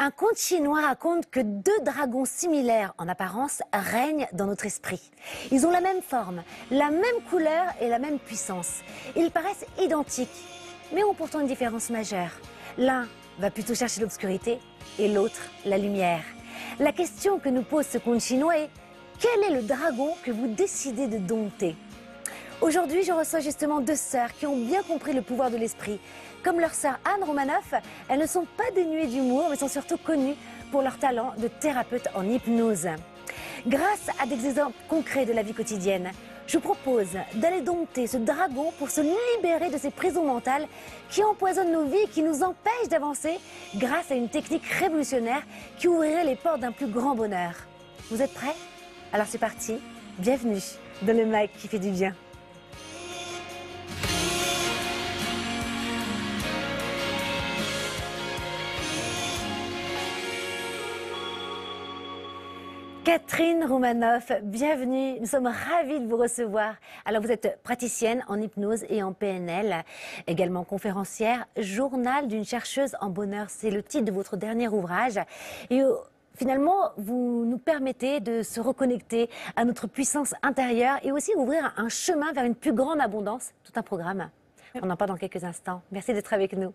Un conte chinois raconte que deux dragons similaires en apparence règnent dans notre esprit. Ils ont la même forme, la même couleur et la même puissance. Ils paraissent identiques, mais ont pourtant une différence majeure. L'un va plutôt chercher l'obscurité et l'autre la lumière. La question que nous pose ce conte chinois est: quel est le dragon que vous décidez de dompter? Aujourd'hui, je reçois justement deux sœurs qui ont bien compris le pouvoir de l'esprit. Comme leur sœur Anne Romanoff, elles ne sont pas dénuées d'humour, mais sont surtout connues pour leur talent de thérapeute en hypnose. Grâce à des exemples concrets de la vie quotidienne, je vous propose d'aller dompter ce dragon pour se libérer de ces prisons mentales qui empoisonnent nos vies et qui nous empêchent d'avancer grâce à une technique révolutionnaire qui ouvrirait les portes d'un plus grand bonheur. Vous êtes prêts? Alors c'est parti, bienvenue dans le MAC qui fait du bien. Catherine Romanoff, bienvenue. Nous sommes ravis de vous recevoir. Alors, vous êtes praticienne en hypnose et en PNL, également conférencière, journal d'une chercheuse en bonheur. C'est le titre de votre dernier ouvrage. Et finalement, vous nous permettez de se reconnecter à notre puissance intérieure et aussi ouvrir un chemin vers une plus grande abondance. Tout un programme. On en parle dans quelques instants. Merci d'être avec nous.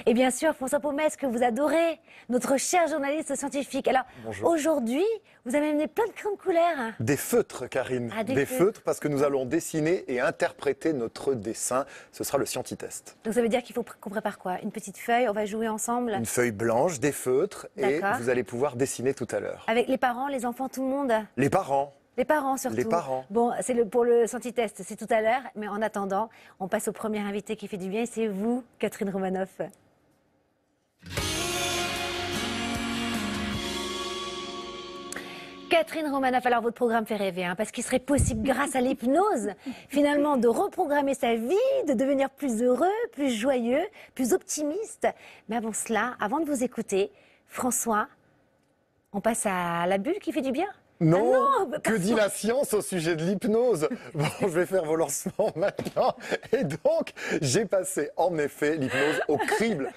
Et bien sûr, François Pomès, que vous adorez, notre cher journaliste scientifique. Alors, aujourd'hui, vous avez amené plein de crayons de couleur. Des feutres, Karine. Ah, des feutres, parce que nous allons dessiner et interpréter notre dessin. Ce sera le scientitest. Donc ça veut dire qu'il faut qu'on prépare quoi? Une petite feuille, on va jouer ensemble? Une feuille blanche, des feutres, et vous allez pouvoir dessiner tout à l'heure. Avec les parents, les enfants, tout le monde? Les parents. Les parents surtout. Les parents. Bon, c'est pour le scientitest, c'est tout à l'heure. Mais en attendant, on passe au premier invité qui fait du bien. Et c'est vous, Catherine Romanoff. Catherine Romanoff, alors votre programme fait rêver, parce qu'il serait possible, grâce à l'hypnose, finalement, de reprogrammer sa vie, de devenir plus heureux, plus joyeux, plus optimiste. Mais avant cela, avant de vous écouter, François, on passe à la bulle qui fait du bien? Non, non, que dit la science au sujet de l'hypnose? Bon, je vais faire vos lancements maintenant. Et donc, j'ai passé en effet l'hypnose au crible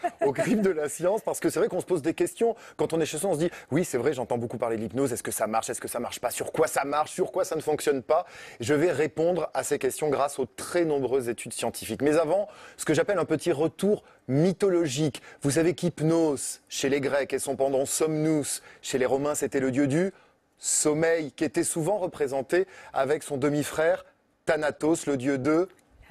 de la science, parce que c'est vrai qu'on se pose des questions. Quand on est chez soi, on se dit, oui, c'est vrai, j'entends beaucoup parler de l'hypnose. Est-ce que ça marche? Est-ce que ça marche pas? Sur quoi ça marche? Sur quoi ça ne fonctionne pas? Je vais répondre à ces questions grâce aux très nombreuses études scientifiques. Mais avant, ce que j'appelle un petit retour mythologique. Vous savez qu'hypnose, chez les Grecs, et son pendant somnus, chez les Romains, c'était le dieu du sommeil, qui était souvent représenté avec son demi-frère Thanatos, le dieu de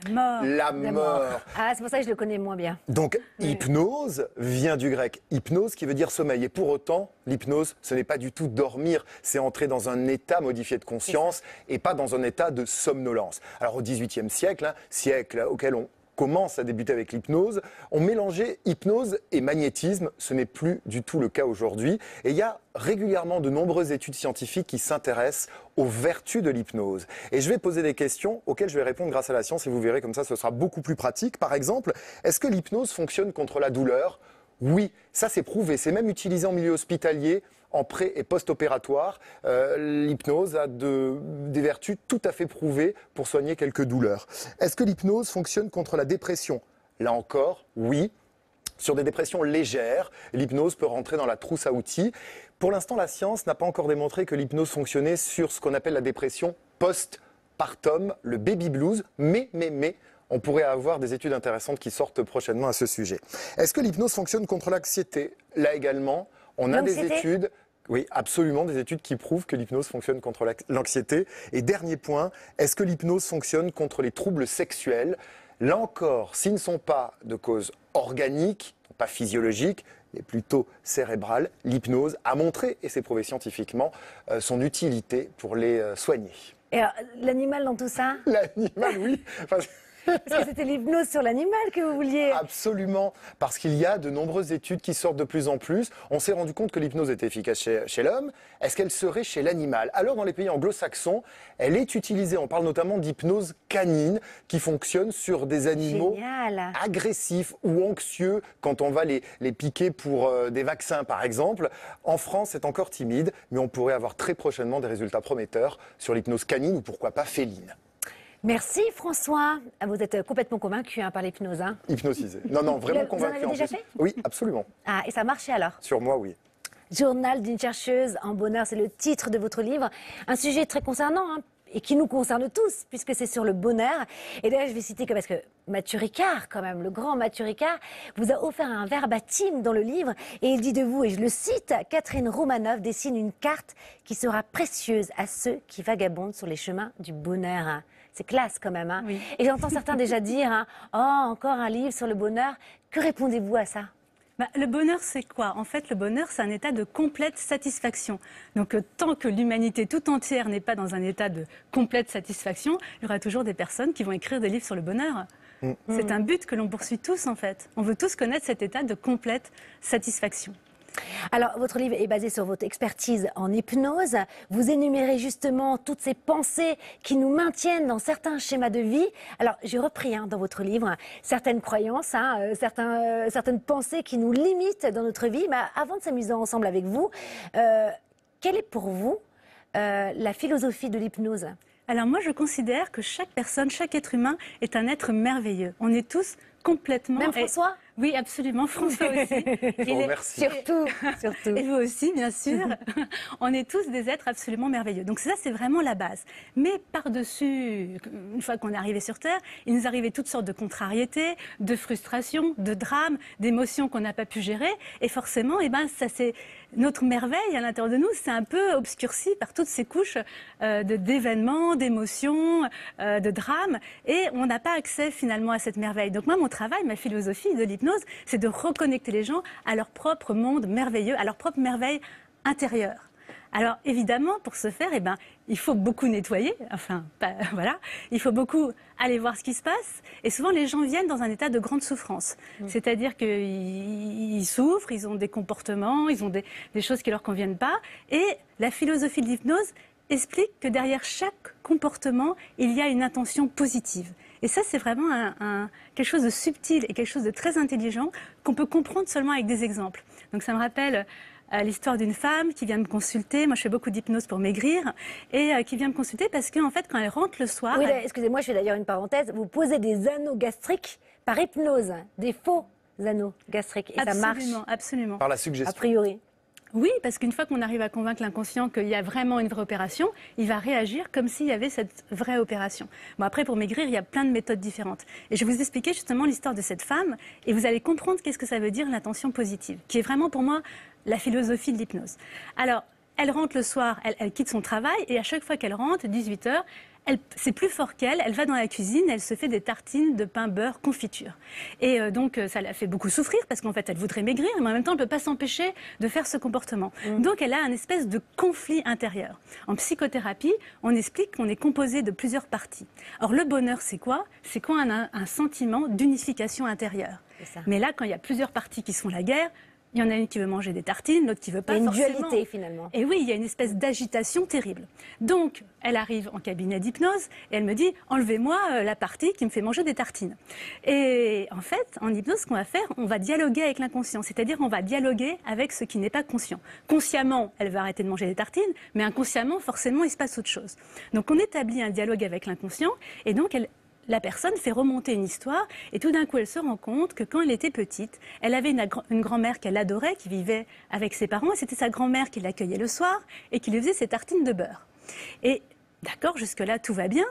la mort. Ah, c'est pour ça que je le connais moins bien. Donc, hypnose vient du grec hypnose, qui veut dire sommeil. Et pour autant, l'hypnose, ce n'est pas du tout dormir, c'est entrer dans un état modifié de conscience et pas dans un état de somnolence. Alors, au XVIIIe siècle, siècle auquel on commence à débuter avec l'hypnose, on mélangeait hypnose et magnétisme. Ce n'est plus du tout le cas aujourd'hui. Et il y a régulièrement de nombreuses études scientifiques qui s'intéressent aux vertus de l'hypnose. Et je vais poser des questions auxquelles je vais répondre grâce à la science, et vous verrez comme ça, ce sera beaucoup plus pratique. Par exemple, est-ce que l'hypnose fonctionne contre la douleur? Oui, ça c'est prouvé. C'est même utilisé en milieu hospitalier, en pré- et post-opératoire. L'hypnose a des vertus tout à fait prouvées pour soigner quelques douleurs. Est-ce que l'hypnose fonctionne contre la dépression? Là encore, oui. Sur des dépressions légères, l'hypnose peut rentrer dans la trousse à outils. Pour l'instant, la science n'a pas encore démontré que l'hypnose fonctionnait sur ce qu'on appelle la dépression post-partum, le baby blues, mais, on pourrait avoir des études intéressantes qui sortent prochainement à ce sujet. Est-ce que l'hypnose fonctionne contre l'anxiété? Là également, on a des études, oui, absolument, des études qui prouvent que l'hypnose fonctionne contre l'anxiété. Et dernier point, est-ce que l'hypnose fonctionne contre les troubles sexuels? Là encore, s'ils ne sont pas de cause organique, pas physiologique, mais plutôt cérébrale, l'hypnose a montré, et c'est prouvé scientifiquement, son utilité pour les soigner. Et l'animal dans tout ça? L'animal, oui. Parce que c'était l'hypnose sur l'animal que vous vouliez. Absolument, parce qu'il y a de nombreuses études qui sortent de plus en plus. On s'est rendu compte que l'hypnose était efficace chez l'homme. Est-ce qu'elle serait chez l'animal? Alors, dans les pays anglo-saxons, elle est utilisée. On parle notamment d'hypnose canine, qui fonctionne sur des animaux agressifs ou anxieux quand on va les piquer pour des vaccins, par exemple. En France, c'est encore timide, mais on pourrait avoir très prochainement des résultats prometteurs sur l'hypnose canine ou pourquoi pas féline. Merci François. Vous êtes complètement convaincu par l'hypnose. Hypnotisé. Non, vraiment convaincu. Vous en avez déjà fait? Oui, absolument. Ah, et ça marchait alors? Sur moi, oui. Journal d'une chercheuse en bonheur, c'est le titre de votre livre. Un sujet très concernant, hein, et qui nous concerne tous, puisque c'est sur le bonheur. Et d'ailleurs, je vais citer que, parce que Mathieu Ricard, quand même, le grand Mathieu Ricard, vous a offert un verbatim dans le livre, et il dit de vous, et je le cite, Catherine Romanoff dessine une carte qui sera précieuse à ceux qui vagabondent sur les chemins du bonheur. C'est classe quand même. Hein. Oui. Et j'entends certains déjà dire, hein, oh, encore un livre sur le bonheur. Que répondez-vous à ça ? Le bonheur, c'est quoi? En fait, le bonheur, c'est un état de complète satisfaction. Donc, tant que l'humanité tout entière n'est pas dans un état de complète satisfaction, il y aura toujours des personnes qui vont écrire des livres sur le bonheur. C'est un but que l'on poursuit tous, en fait. On veut tous connaître cet état de complète satisfaction. Alors, votre livre est basé sur votre expertise en hypnose. Vous énumérez justement toutes ces pensées qui nous maintiennent dans certains schémas de vie. Alors, j'ai repris dans votre livre certaines croyances, certaines pensées qui nous limitent dans notre vie. Mais avant de s'amuser ensemble avec vous, quelle est pour vous la philosophie de l'hypnose ? Alors moi, je considère que chaque personne, chaque être humain est un être merveilleux. On est tous complètement... Même François ? Oui, absolument. François aussi. Merci. Surtout. Et vous aussi, bien sûr. On est tous des êtres absolument merveilleux. Donc ça, c'est vraiment la base. Mais par-dessus, une fois qu'on est arrivé sur Terre, il nous arrivait toutes sortes de contrariétés, de frustrations, de drames, d'émotions qu'on n'a pas pu gérer. Et forcément, ça c'est notre merveille à l'intérieur de nous, c'est un peu obscurci par toutes ces couches d'événements, d'émotions, de drames. Et on n'a pas accès finalement à cette merveille. Donc moi, mon travail, ma philosophie de l'hypnose, c'est de reconnecter les gens à leur propre monde merveilleux, à leur propre merveille intérieure. Alors évidemment, pour ce faire, il faut beaucoup nettoyer, voilà, il faut beaucoup aller voir ce qui se passe. Et souvent, les gens viennent dans un état de grande souffrance. C'est-à-dire qu'ils souffrent, ils ont des comportements, ils ont des choses qui ne leur conviennent pas. Et la philosophie de l'hypnose explique que derrière chaque comportement, il y a une intention positive. Et ça, c'est vraiment quelque chose de subtil et quelque chose de très intelligent qu'on peut comprendre seulement avec des exemples. Donc ça me rappelle l'histoire d'une femme qui vient me consulter. Moi, je fais beaucoup d'hypnose pour maigrir. Et qui vient me consulter parce qu'en fait, quand elle rentre le soir... Oui, excusez-moi, je fais d'ailleurs une parenthèse. Vous posez des anneaux gastriques par hypnose, des faux anneaux gastriques. Et absolument, ça marche absolument. Par la suggestion. A priori. Oui, parce qu'une fois qu'on arrive à convaincre l'inconscient qu'il y a vraiment une vraie opération, il va réagir comme s'il y avait cette vraie opération. Bon, après, pour maigrir, il y a plein de méthodes différentes. Et je vais vous expliquer justement l'histoire de cette femme et vous allez comprendre qu'est-ce que ça veut dire l'intention positive, qui est vraiment pour moi la philosophie de l'hypnose. Alors, elle rentre le soir, elle quitte son travail et à chaque fois qu'elle rentre, 18h, c'est plus fort qu'elle, elle va dans la cuisine, elle se fait des tartines de pain beurre confiture. Et donc ça la fait beaucoup souffrir parce qu'en fait elle voudrait maigrir, mais en même temps elle ne peut pas s'empêcher de faire ce comportement. Donc elle a un espèce de conflit intérieur. En psychothérapie, on explique qu'on est composé de plusieurs parties. Or le bonheur c'est quoi? C'est quand on a un sentiment d'unification intérieure. Mais là quand il y a plusieurs parties qui se font la guerre, il y en a une qui veut manger des tartines, l'autre qui veut pas forcément. Il y a une dualité finalement. Et oui, il y a une espèce d'agitation terrible. Donc, elle arrive en cabinet d'hypnose et elle me dit « Enlevez-moi la partie qui me fait manger des tartines ». Et en fait, en hypnose, ce qu'on va faire, on va dialoguer avec l'inconscient. C'est-à-dire on va dialoguer avec ce qui n'est pas conscient. Consciemment, elle va arrêter de manger des tartines, mais inconsciemment, forcément, il se passe autre chose. Donc, on établit un dialogue avec l'inconscient et donc la personne fait remonter une histoire et tout d'un coup, elle se rend compte que quand elle était petite, elle avait une grand-mère qu'elle adorait, qui vivait avec ses parents. Et c'était sa grand-mère qui l'accueillait le soir et qui lui faisait ses tartines de beurre. Et d'accord, jusque-là, tout va bien.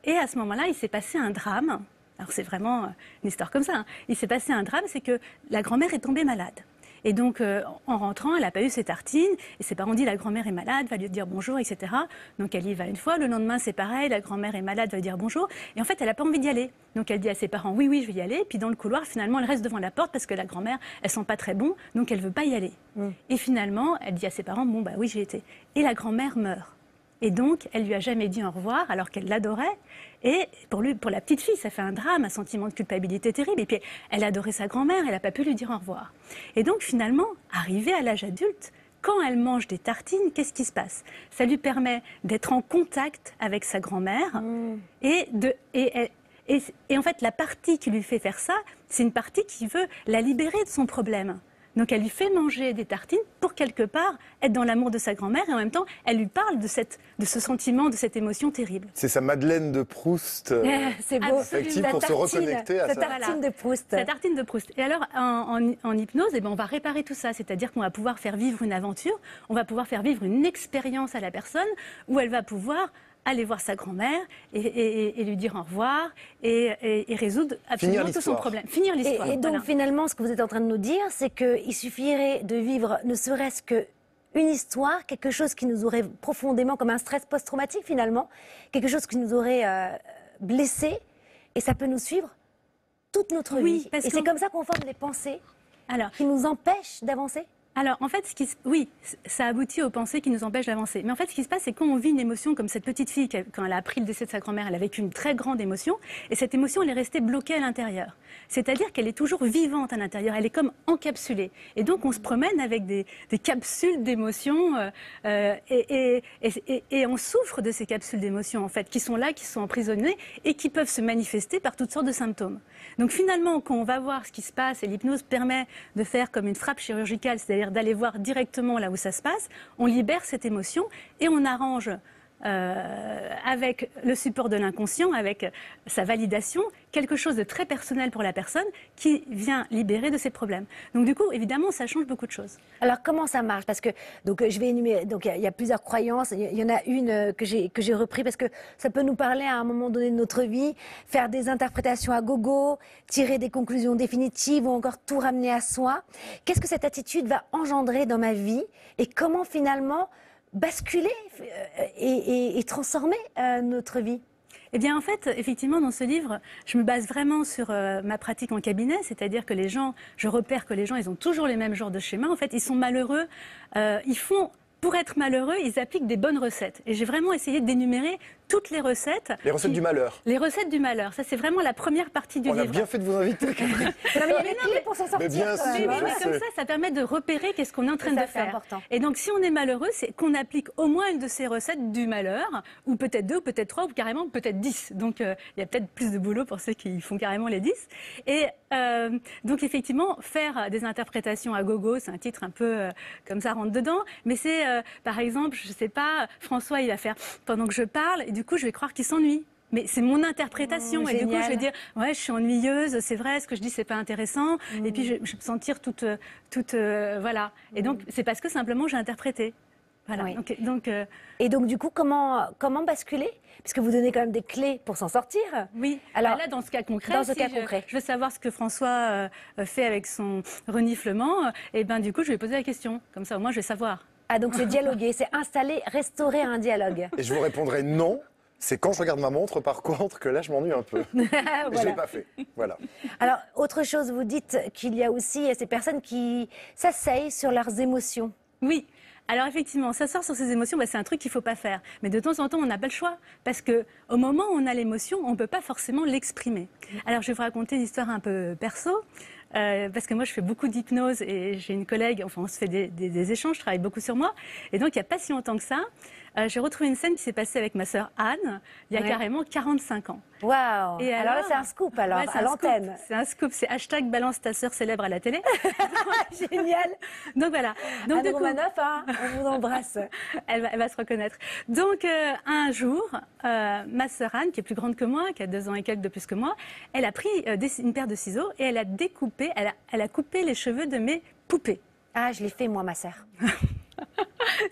Et à ce moment-là, il s'est passé un drame. Alors c'est vraiment une histoire comme ça. Il s'est passé un drame, c'est que la grand-mère est tombée malade. Et donc, en rentrant, elle n'a pas eu ses tartines. Et ses parents disent, la grand-mère est malade, va lui dire bonjour, etc. Donc, elle y va une fois. Le lendemain, c'est pareil, la grand-mère est malade, va lui dire bonjour. Et en fait, elle n'a pas envie d'y aller. Donc, elle dit à ses parents, oui, oui, je vais y aller. Puis, dans le couloir, finalement, elle reste devant la porte parce que la grand-mère, elle sent pas très bon. Donc, elle veut pas y aller. Et finalement, elle dit à ses parents, bon, bah oui, j'y étais. Et la grand-mère meurt. Et donc, elle lui a jamais dit au revoir alors qu'elle l'adorait. Et pour la petite fille, ça fait un drame, un sentiment de culpabilité terrible. Et puis, elle adorait sa grand-mère, elle n'a pas pu lui dire au revoir. Et donc, finalement, arrivée à l'âge adulte, quand elle mange des tartines, qu'est-ce qui se passe? Ça lui permet d'être en contact avec sa grand-mère. Et en fait, la partie qui lui fait faire ça, c'est une partie qui veut la libérer de son problème. Donc elle lui fait manger des tartines pour quelque part être dans l'amour de sa grand-mère et en même temps elle lui parle de ce sentiment, de cette émotion terrible. C'est sa Madeleine de Proust. C'est beau. Effectivement, pour se reconnecter à sa ça. tartine de Proust. Sa tartine de Proust. Et alors en hypnose, eh ben, on va réparer tout ça, c'est-à-dire qu'on va pouvoir faire vivre une aventure, on va pouvoir faire vivre une expérience à la personne où elle va pouvoir aller voir sa grand-mère et lui dire au revoir et résoudre absolument tout son problème. Finir l'histoire. Et donc voilà. finalement, ce que vous êtes en train de nous dire, c'est qu'il suffirait de vivre ne serait-ce qu'une histoire, quelque chose qui nous aurait profondément, comme un stress post-traumatique finalement, quelque chose qui nous aurait blessés, et ça peut nous suivre toute notre vie. Et c'est comme ça qu'on forme des pensées qui nous empêchent d'avancer. Alors, en fait, oui, ça aboutit aux pensées qui nous empêchent d'avancer. Mais en fait, ce qui se passe, c'est quand on vit une émotion comme cette petite fille, quand elle a appris le décès de sa grand-mère, elle a vécu une très grande émotion, et cette émotion, elle est restée bloquée à l'intérieur. C'est-à-dire qu'elle est toujours vivante à l'intérieur, elle est comme encapsulée. Et donc, on se promène avec des capsules d'émotions, et on souffre de ces capsules d'émotions, en fait, qui sont là, qui sont emprisonnées, et qui peuvent se manifester par toutes sortes de symptômes. Donc, finalement, quand on va voir ce qui se passe, et l'hypnose permet de faire comme une frappe chirurgicale, c'est-à-dire d'aller voir directement là où ça se passe, on libère cette émotion et on arrange avec le support de l'inconscient, avec sa validation, quelque chose de très personnel pour la personne qui vient libérer de ses problèmes. Donc du coup, évidemment, ça change beaucoup de choses. Alors comment ça marche? Parce que donc je vais énumérer. Donc il y a plusieurs croyances. Il y en a une que j'ai repris parce que ça peut nous parler à un moment donné de notre vie, faire des interprétations à gogo, tirer des conclusions définitives ou encore tout ramener à soi. Qu'est-ce que cette attitude va engendrer dans ma vie et comment finalement basculer et transformer notre vie? Eh bien, en fait, effectivement, dans ce livre, je me base vraiment sur ma pratique en cabinet, c'est-à-dire que les gens, je repère que les gens, ils ont toujours les mêmes genres de schémas. En fait, ils sont malheureux, pour être malheureux, ils appliquent des bonnes recettes. Et j'ai vraiment essayé d'énumérer toutes les recettes. Les recettes du malheur. Les recettes du malheur. Ça, c'est vraiment la première partie du livre. On a bien fait de vous inviter, Catherine. Il y a des clés pour s'en sortir. Mais bien sûr, mais comme ça permet de repérer qu'est-ce qu'on est en train de faire. Important. Et donc, si on est malheureux, c'est qu'on applique au moins une de ces recettes du malheur, ou peut-être 2, ou peut-être 3, ou carrément peut-être 10. Donc, il y a peut-être plus de boulot pour ceux qui font carrément les 10. Et donc, effectivement, faire des interprétations à gogo, c'est un titre un peu comme ça rentre dedans. Mais c'est, par exemple, je sais pas, François, il va faire pendant que je parle, et du coup, je vais croire qu'il s'ennuie. Mais c'est mon interprétation. Et du coup, je vais dire, ouais, je suis ennuyeuse, c'est vrai, ce que je dis, c'est pas intéressant. Et puis, je vais me sentir toute voilà. Et donc, c'est parce que simplement, j'ai interprété. Voilà. Oui. Et donc, du coup, comment basculer? Parce que vous donnez quand même des clés pour s'en sortir. Oui. Alors, là, dans ce cas concret, je veux savoir ce que François fait avec son reniflement, et ben du coup, je vais poser la question. Comme ça, au moins, je vais savoir. Ah, donc c'est dialoguer, c'est installer, restaurer un dialogue. Et je vous répondrai non. C'est quand je regarde ma montre, par contre, que là, je m'ennuie un peu. Voilà. Je ne l'ai pas fait. Voilà. Alors, autre chose, vous dites qu'il y a aussi ces personnes qui s'asseyent sur leurs émotions. Oui. Alors effectivement, s'asseoir sur ses émotions, c'est un truc qu'il ne faut pas faire. Mais de temps en temps, on n'a pas le choix. Parce qu'au moment où on a l'émotion, on ne peut pas forcément l'exprimer. Alors je vais vous raconter une histoire un peu perso. Parce que moi, je fais beaucoup d'hypnose et j'ai une collègue, enfin, on se fait des échanges, je travaille beaucoup sur moi. Et donc, il n'y a pas si longtemps que ça, j'ai retrouvé une scène qui s'est passée avec ma sœur Anne, il y a carrément 45 ans. Waouh! Et alors là, c'est un scoop, alors, à l'antenne. C'est un scoop, c'est hashtag balance ta sœur célèbre à la télé. Génial! Donc voilà. Donc, Anne Romanoff, hein, on vous embrasse. Elle va se reconnaître. Donc un jour, ma sœur Anne, qui est plus grande que moi, qui a 2 ans et quelques de plus que moi, elle a pris une paire de ciseaux et elle a découpé, elle a coupé les cheveux de mes poupées. Ah, je l'ai fait, moi, ma sœur.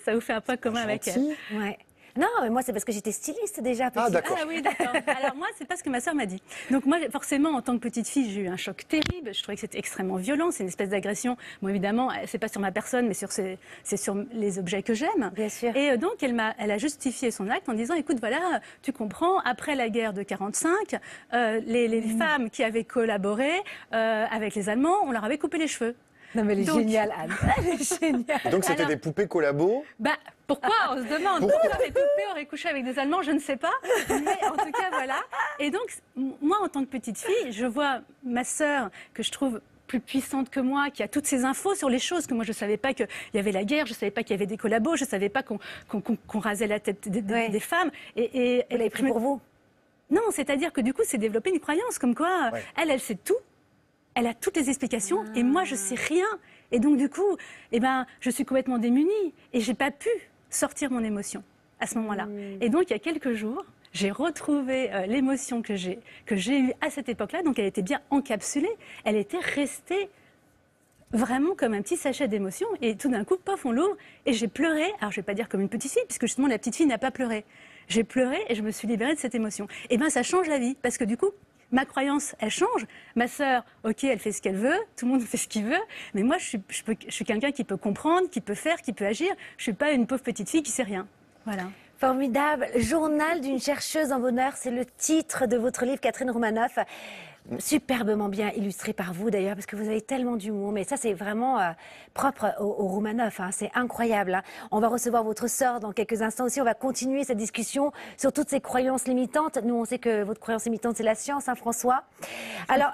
Ça vous fait un point commun avec elle. Ouais. Non, mais moi, c'est parce que j'étais styliste déjà. Ah, d'accord. Ah oui, d'accord. Alors moi, c'est pas ce que ma sœur m'a dit. Donc moi, forcément, en tant que petite fille, j'ai eu un choc terrible. Je trouvais que c'était extrêmement violent. C'est une espèce d'agression. Bon, évidemment, c'est pas sur ma personne, mais c'est sur les objets que j'aime. Bien sûr. Et donc, elle a justifié son acte en disant, écoute, voilà, tu comprends, après la guerre de 45, les femmes qui avaient collaboré avec les Allemands, on leur avait coupé les cheveux. Non, mais elle est géniale, Anne. Elle est géniale. Donc, c'était des poupées collabos. Pourquoi? On se demande. Pourquoi les poupées auraient couché avec des Allemands? Je ne sais pas. Mais en tout cas, voilà. Et donc, moi, en tant que petite fille, je vois ma sœur, que je trouve plus puissante que moi, qui a toutes ces infos sur les choses que moi, je ne savais pas qu'il y avait la guerre, je ne savais pas qu'il y avait des collabos, je ne savais pas qu'on rasait la tête des femmes. Vous l'avez pris pour vous? Non, c'est-à-dire que du coup, c'est développé une croyance comme quoi elle sait tout. Elle a toutes les explications et moi, je sais rien. Et donc, du coup, je suis complètement démunie et j'ai pas pu sortir mon émotion à ce moment-là. Et donc, il y a quelques jours, j'ai retrouvé l'émotion que j'ai eue à cette époque-là. Donc, elle était bien encapsulée. Elle était restée vraiment comme un petit sachet d'émotions. Et tout d'un coup, pof, on l'ouvre et j'ai pleuré. Alors, je vais pas dire comme une petite fille, puisque justement, la petite fille n'a pas pleuré. J'ai pleuré et je me suis libérée de cette émotion. Et ça change la vie. Parce que du coup, ma croyance, elle change. Ma sœur, ok, elle fait ce qu'elle veut, tout le monde fait ce qu'il veut, mais moi, je suis quelqu'un qui peut comprendre, qui peut faire, qui peut agir. Je suis pas une pauvre petite fille qui sait rien. Voilà. Formidable. Journal d'une chercheuse en bonheur, c'est le titre de votre livre, Catherine Romanoff. Superbement bien illustré par vous d'ailleurs, parce que vous avez tellement d'humour. Mais ça, c'est vraiment propre au Romanoff. Hein. C'est incroyable. Hein. On va recevoir votre sœur dans quelques instants aussi. On va continuer cette discussion sur toutes ces croyances limitantes. Nous, on sait que votre croyance limitante, c'est la science, hein, François. Alors,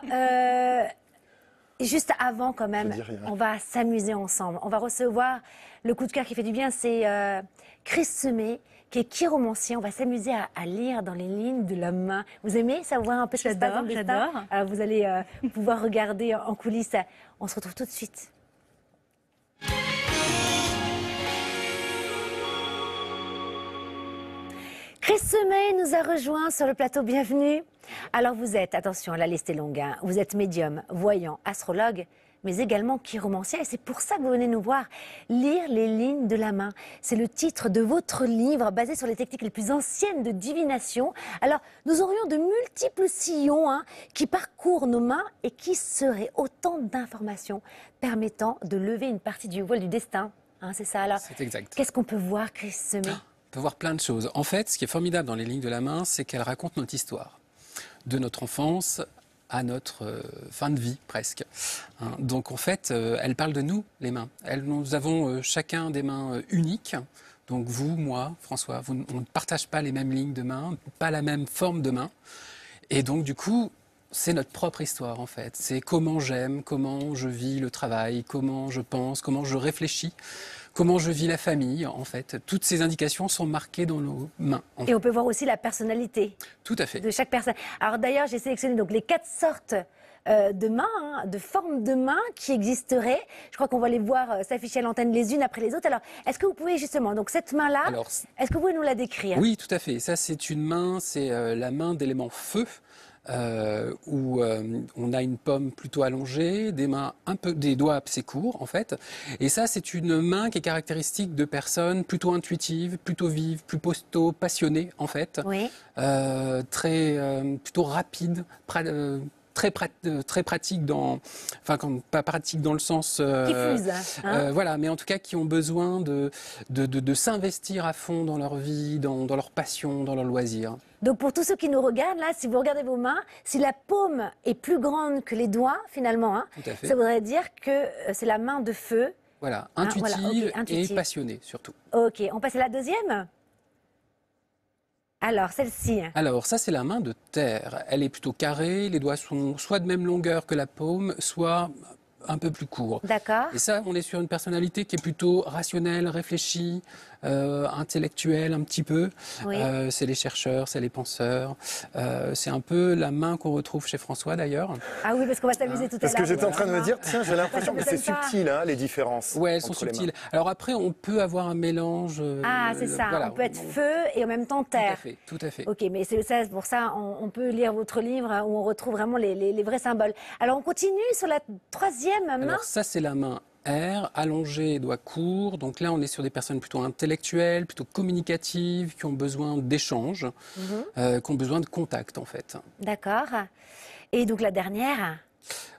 juste avant, quand même, on va s'amuser ensemble. On va recevoir le coup de cœur qui fait du bien. C'est Chris Semet, qui est chiromancien. On va s'amuser à lire dans les lignes de la main. Vous aimez savoir un peu ce qui se passe dans le destin? Alors vous allez pouvoir regarder en coulisses. On se retrouve tout de suite. Chris Semet nous a rejoint sur le plateau. Bienvenue. Alors vous êtes, attention, la liste est longue, hein. Vous êtes médium, voyant, astrologue, mais également chiromancien. Et c'est pour ça que vous venez nous voir. Lire les lignes de la main. C'est le titre de votre livre, basé sur les techniques les plus anciennes de divination. Alors, nous aurions de multiples sillons qui parcourent nos mains et qui seraient autant d'informations permettant de lever une partie du voile du destin. Hein, c'est ça, alors. C'est exact. Qu'est-ce qu'on peut voir, Chris Semet? On peut voir plein de choses. En fait, ce qui est formidable dans les lignes de la main, c'est qu'elles racontent notre histoire. De notre enfance à notre fin de vie, presque. Hein, donc, en fait, elles parlent de nous, les mains. Nous avons chacun des mains uniques. Donc, vous, moi, François, on ne partage pas les mêmes lignes de main, pas la même forme de main. Et donc, du coup, c'est notre propre histoire, en fait. C'est comment j'aime, comment je vis le travail, comment je pense, comment je réfléchis, comment je vis la famille, en fait. Toutes ces indications sont marquées dans nos mains. Et on peut voir aussi la personnalité. Tout à fait. De chaque personne. Alors d'ailleurs, j'ai sélectionné donc les 4 sortes de mains, de formes de mains qui existeraient. Je crois qu'on va les voir s'afficher à l'antenne les unes après les autres. Alors, est-ce que vous pouvez justement, donc cette main-là, est-ce que vous pouvez nous la décrire? Oui, tout à fait. Ça, c'est une main, c'est la main d'élément feu. Où on a une pomme plutôt allongée, des doigts assez courts en fait. Et ça, c'est une main qui est caractéristique de personnes plutôt intuitives, plutôt vives, plutôt passionnées en fait. Oui. Plutôt rapides, très pratique pas pratique dans le sens qui fuse, hein. voilà, mais en tout cas qui ont besoin de s'investir à fond dans leur vie, dans leur passion, dans leur loisir. Donc pour tous ceux qui nous regardent là, si vous regardez vos mains, si la paume est plus grande que les doigts finalement, ça voudrait dire que c'est la main de feu. Voilà, intuitive, et passionnée surtout. Ok, on passe à la deuxième. Alors, celle-ci. Alors, ça, c'est la main de terre. Elle est plutôt carrée, les doigts sont soit de même longueur que la paume, soit un peu plus courts. D'accord. Et ça, on est sur une personnalité qui est plutôt rationnelle, réfléchie, intellectuelle un petit peu. Oui. C'est les chercheurs, c'est les penseurs. C'est un peu la main qu'on retrouve chez François, d'ailleurs. Ah oui, parce qu'on va s'amuser tout à l'heure. Parce que j'étais en train de me dire, tiens, j'ai l'impression que c'est subtil, hein, les différences. Oui, elles sont subtiles. Alors après, on peut avoir un mélange. Ah, c'est ça. Voilà, on peut être feu et en même temps terre. Tout à fait. Ok, mais c'est ça, pour ça, on peut lire votre livre où on retrouve vraiment les vrais symboles. Alors, on continue sur la troisième main. Alors ça, c'est la main R, allongée, doigts courts. Donc là, on est sur des personnes plutôt intellectuelles, plutôt communicatives, qui ont besoin d'échanges, qui ont besoin de contact, en fait. D'accord. Et donc la dernière?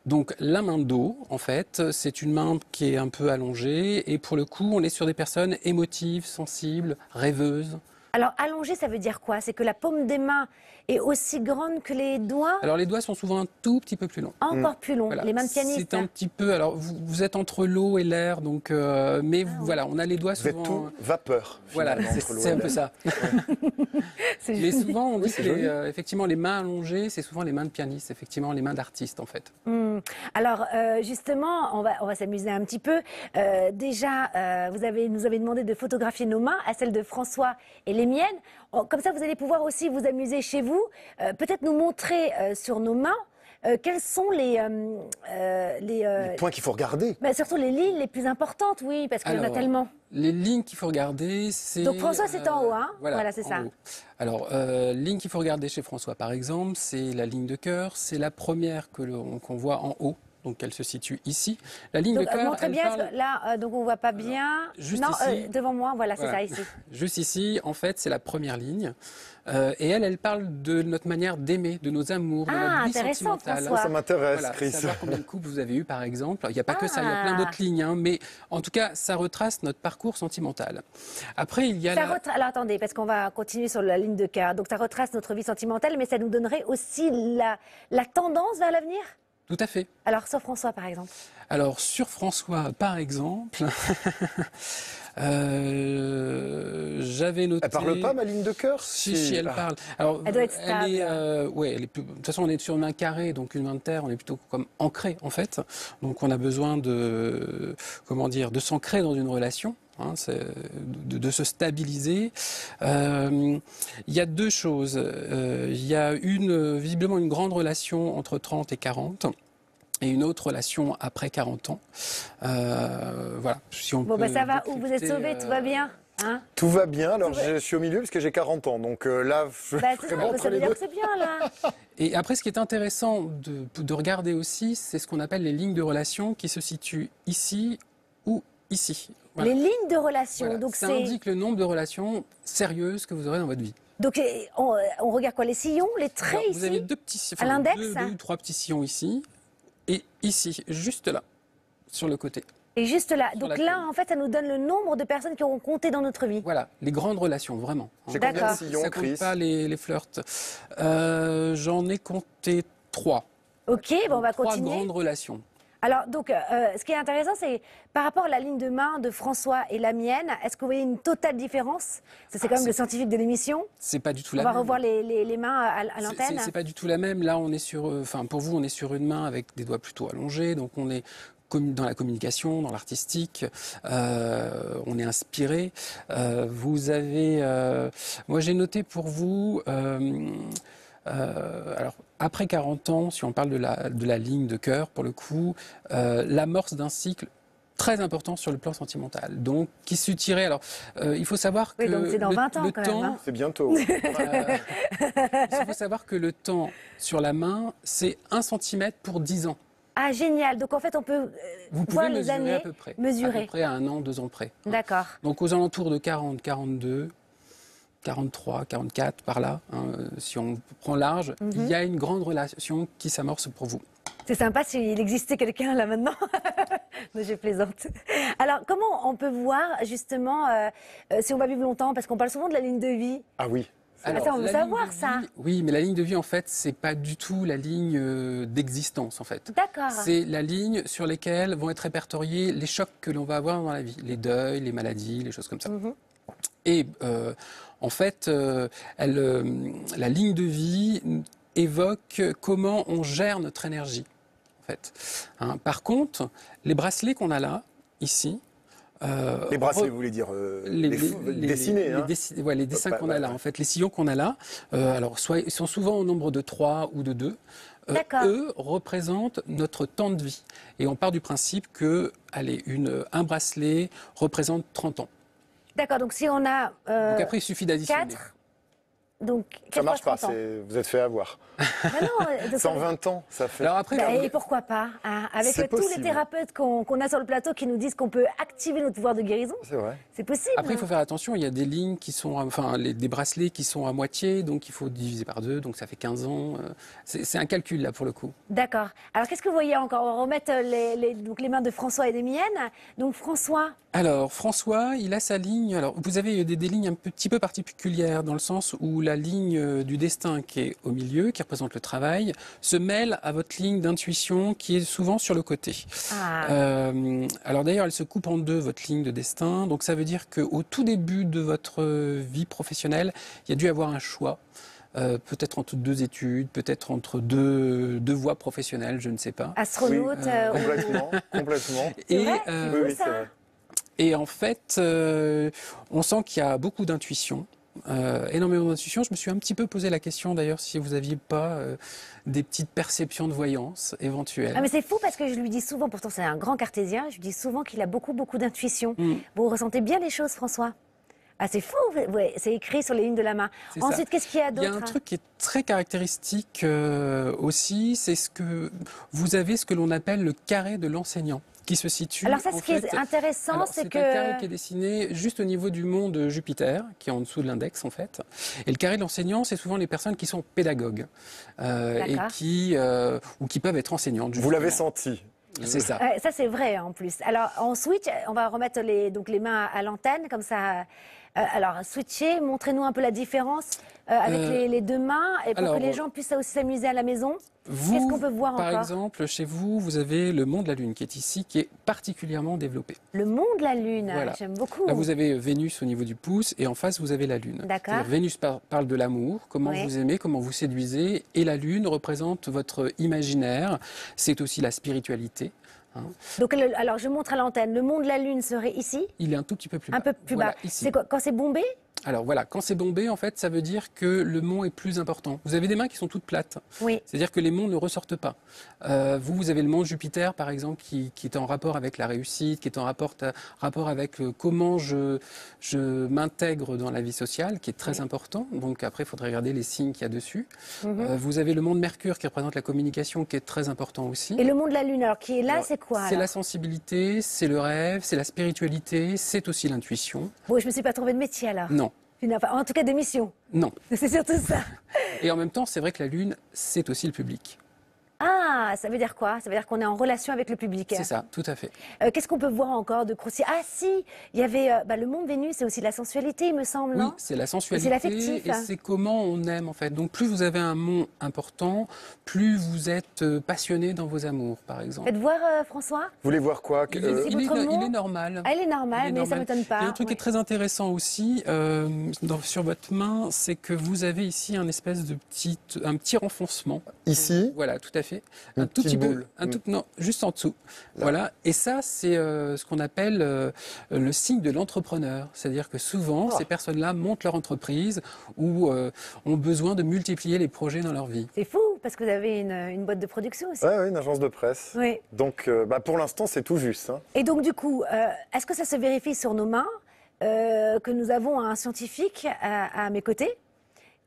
Donc la main Do, en fait, c'est une main qui est un peu allongée. Et pour le coup, on est sur des personnes émotives, sensibles, rêveuses. Alors allongée, ça veut dire quoi? C'est que la paume des mains est aussi grande que les doigts? Alors les doigts sont souvent un tout petit peu plus longs. Encore plus longs, voilà. Les mains de pianiste. C'est un petit peu, alors vous êtes entre l'eau et l'air, donc, mais voilà, on a les doigts souvent... Vous êtes tout vapeur. Voilà, c'est un peu ça. Mais souvent, on dit que effectivement, les mains allongées, c'est souvent les mains de pianiste, effectivement, les mains d'artiste en fait. Alors justement, on va s'amuser un petit peu. Déjà, nous avez demandé de photographier nos mains, à celles de François et les miennes. Comme ça, vous allez pouvoir aussi vous amuser chez vous. Peut-être nous montrer sur nos mains quels sont les points qu'il faut regarder. surtout les lignes les plus importantes, oui, parce qu'il y en a Alors, tellement. Les lignes qu'il faut regarder, c'est... Donc François, c'est en haut, hein. Voilà, c'est en ça. haut. Alors, ligne qu'il faut regarder chez François, par exemple, c'est la ligne de cœur. C'est la première qu'on voit en haut. Donc, elle se situe ici. La ligne Donc, de cœur, montrez elle bien, parle... parce que là, donc on voit pas bien. juste non, ici. devant moi, voilà, c'est Voilà. ça, ici. Juste ici, en fait, c'est la première ligne. Et elle parle de notre manière d'aimer, de nos amours, de notre vie intéressant, sentimentale. François. Ça m'intéresse, Voilà, Chris. savoir combien de couples vous avez eu, par exemple. Il n'y a pas que ça, il y a plein d'autres lignes. Hein, mais en tout cas, ça retrace notre parcours sentimental. Après, il y a Alors attendez, parce qu'on va continuer sur la ligne de cœur. Donc ça retrace notre vie sentimentale, mais ça nous donnerait aussi la tendance vers l'avenir. Tout à fait. Alors sur François, par exemple. Alors, sur François, par exemple, j'avais noté... Elle parle pas, ma ligne de cœur? Si, elle parle. Alors, Elle doit être stable. De toute façon, on est sur une main carrée, donc une main de terre, on est plutôt comme ancré, en fait. Donc, on a besoin de s'ancrer dans une relation. Hein, de se stabiliser. Il y a deux choses. Il y a visiblement une grande relation entre 30 et 40. Et une autre relation après 40 ans. Voilà. Si on peut Ça va, où vous êtes décrypter, sauvés, tout va bien, hein? Tout va bien, alors je suis au milieu parce que j'ai 40 ans, donc là, C'est ça, entre ça veut les dire deux. que c'est bien, là. Et après, ce qui est intéressant de regarder aussi, c'est ce qu'on appelle les lignes de relation qui se situent ici ou ici. Voilà. Les lignes de relation, Voilà. donc Ça c'est... indique le nombre de relations sérieuses que vous aurez dans votre vie. Donc on regarde quoi? Les sillons, les traits Alors, ici? vous avez deux petits, À l'index, deux hein. ou trois petits sillons ici et ici, juste là, sur le côté. Et juste là. Sur Donc la là, colonne. en fait, ça nous donne le nombre de personnes qui auront compté dans notre vie. Voilà, les grandes relations, vraiment. J'ai combien de D'accord. sillons, Ça compte Chris? pas les flirts. J'en ai compté 3. Ok, bon, on va Trois continuer. grandes relations. Alors, donc, ce qui est intéressant, c'est par rapport à la ligne de main de François et la mienne, est-ce que vous voyez une totale différence? Ça, c'est quand même le scientifique de l'émission. C'est pas du tout On la va même. revoir les mains à l'antenne. C'est pas du tout la même. Là, on est pour vous, on est sur une main avec des doigts plutôt allongés. Donc, on est dans la communication, dans l'artistique. On est inspiré. Vous avez... moi, j'ai noté pour vous... alors, après 40 ans, si on parle de la ligne de cœur, pour le coup, l'amorce d'un cycle très important sur le plan sentimental. Donc, qui se tirait... Alors, il faut savoir que... Oui, donc c'est dans 20 ans, le quand même, temps, hein. C'est bientôt. il faut savoir que le temps sur la main, c'est 1 cm pour 10 ans. Ah, génial. Donc, en fait, on peut Vous voir pouvez les mesurer années. à peu près. À Mesurer. peu près à 1 an, 2 ans près. D'accord. Donc aux alentours de 40, 42, 43, 44, par là, hein, si on prend large, il y a une grande relation qui s'amorce pour vous. C'est sympa s'il existait quelqu'un là maintenant. Mais je plaisante. Alors, comment on peut voir justement si on va vivre longtemps? Parce qu'on parle souvent de la ligne de vie. Ah oui. Alors, ça, on veut la savoir, ligne de ça. vie- Oui, mais la ligne de vie, en fait, c'est pas du tout la ligne d'existence, en fait. D'accord. C'est la ligne sur laquelle vont être répertoriés les chocs que l'on va avoir dans la vie, les deuils, les maladies, les choses comme ça. Et en fait, la ligne de vie évoque comment on gère notre énergie. En fait. Hein, par contre, les bracelets qu'on a là, ici, Les bracelets, vous voulez dire dessinés, hein? les dessins qu'on a là, ouais. en fait, les sillons qu'on a là, alors soit ils sont souvent au nombre de 3 ou de 2. D'accord. Eux représentent notre temps de vie. Et on part du principe que, un bracelet représente 30 ans. D'accord, donc si on a Donc après, il suffit d'additionner. 4, donc Ça 4 marche fois pas, 30 ans. vous êtes fait avoir. Bah non, donc, 120 ans, ça fait. Alors après, et pourquoi pas, hein, avec C'est tous les possible. thérapeutes qu'on a sur le plateau qui nous disent qu'on peut activer notre pouvoir de guérison, C'est vrai. c'est possible. Après, il faut faire attention, il y a des lignes qui sont, des bracelets qui sont à moitié, donc il faut diviser par 2, donc ça fait 15 ans. C'est un calcul, là, pour le coup. D'accord. Alors qu'est-ce que vous voyez encore? On va remettre donc les mains de François et des miennes. Donc François, Alors, François, il a sa ligne. Alors, vous avez des lignes un petit peu particulières, dans le sens où la ligne du destin qui est au milieu, qui représente le travail, se mêle à votre ligne d'intuition qui est souvent sur le côté. Alors d'ailleurs, elle se coupe en deux, votre ligne de destin. Donc ça veut dire qu'au tout début de votre vie professionnelle, il y a dû avoir un choix. Peut-être entre 2 études, peut-être entre deux voies professionnelles, je ne sais pas. astronaute. Complètement, complètement. C'est vrai Oui, oui, ça c'est vrai. Et en fait, on sent qu'il y a beaucoup d'intuition. énormément d'intuition. Je me suis un petit peu posé la question d'ailleurs si vous n'aviez pas des petites perceptions de voyance éventuelles. Ah mais c'est fou parce que je lui dis souvent, pourtant c'est un grand cartésien, je lui dis souvent qu'il a beaucoup d'intuition. Vous ressentez bien les choses, François? Ah c'est fou, ouais, c'est écrit sur les lignes de la main. C'est ça. Ensuite, qu'est-ce qu'il y a d'autre? Il y a un truc qui est très caractéristique aussi, c'est ce que vous avez ce que l'on appelle le carré de l'enseignant, qui se situe. Alors ça, ce qui est intéressant, c'est que... C'est un carré qui est dessiné juste au niveau du mont de Jupiter, qui est en dessous de l'index en fait. Et le carré de l'enseignant, c'est souvent les personnes qui sont pédagogues et qui peuvent être enseignantes. Vous l'avez senti? C'est ça. Ça, c'est vrai en plus. Alors, en switch, on va remettre les mains à l'antenne, comme ça. Alors, switcher, montrez-nous un peu la différence avec les deux mains, et pour que les gens puissent aussi s'amuser à la maison. Qu'est-ce qu'on peut voir par encore? exemple, chez vous, vous avez le mont de la Lune qui est ici, qui est particulièrement développé. Le mont de la Lune, Voilà. j'aime beaucoup. Là, vous avez Vénus au niveau du pouce, et en face, vous avez la Lune. D'accord. C'est-à-dire, Vénus parle de l'amour, comment vous aimez, comment vous séduisez, et la Lune représente votre imaginaire. C'est aussi la spiritualité. Donc, alors, je montre à l'antenne. Le mont de la Lune serait ici? Il est un tout petit peu plus bas. Un peu plus Voilà, bas. ici. C'est quoi, quand c'est bombé? Alors voilà, quand c'est bombé, en fait, ça veut dire que le mont est plus important. Vous avez des mains qui sont toutes plates. Oui. C'est-à-dire que les monts ne ressortent pas. Vous avez le mont Jupiter, par exemple, qui est en rapport avec la réussite, qui est en rapport avec comment je m'intègre dans la vie sociale, qui est très important. Donc après, il faudrait regarder les signes qu'il y a dessus. Vous avez le mont de Mercure, qui représente la communication, qui est très important aussi. Et le mont de la Lune, alors, qui est là, c'est quoi? C'est la sensibilité, c'est le rêve, c'est la spiritualité, c'est aussi l'intuition. Bon, je me suis pas trouvé de métier, alors. Non. En tout cas, d'émission. Non. C'est surtout ça. Et en même temps, c'est vrai que la Lune, c'est aussi le public. Ah, ça veut dire quoi? Ça veut dire qu'on est en relation avec le public. C'est ça, tout à fait. Qu'est-ce qu'on peut voir encore de croustillant? Ah si, il y avait le mont de Vénus, c'est aussi la sensualité, il me semble, Oui, non? c'est la sensualité C'est l'affectif, et hein. c'est comment on aime en fait. Donc plus vous avez un mont important, plus vous êtes passionné dans vos amours, par exemple. Faites voir, François. Vous voulez voir quoi? C'est votre mot? Il est normal. Ah, il est normal, mais ça ne m'étonne pas. Il y a un truc qui est très intéressant aussi sur votre main, c'est que vous avez ici un petit renfoncement. Ici? Voilà, tout à fait. Une Un tout petit petite peu, boule. non, juste en dessous. Voilà. Et ça, c'est ce qu'on appelle le signe de l'entrepreneur. C'est-à-dire que souvent, ces personnes-là montent leur entreprise ou ont besoin de multiplier les projets dans leur vie. C'est fou, parce que vous avez une boîte de production aussi. Oui, une agence de presse. Oui. Donc, pour l'instant, c'est tout juste. Hein. Et donc, du coup, est-ce que ça se vérifie sur nos mains que nous avons un scientifique à mes côtés?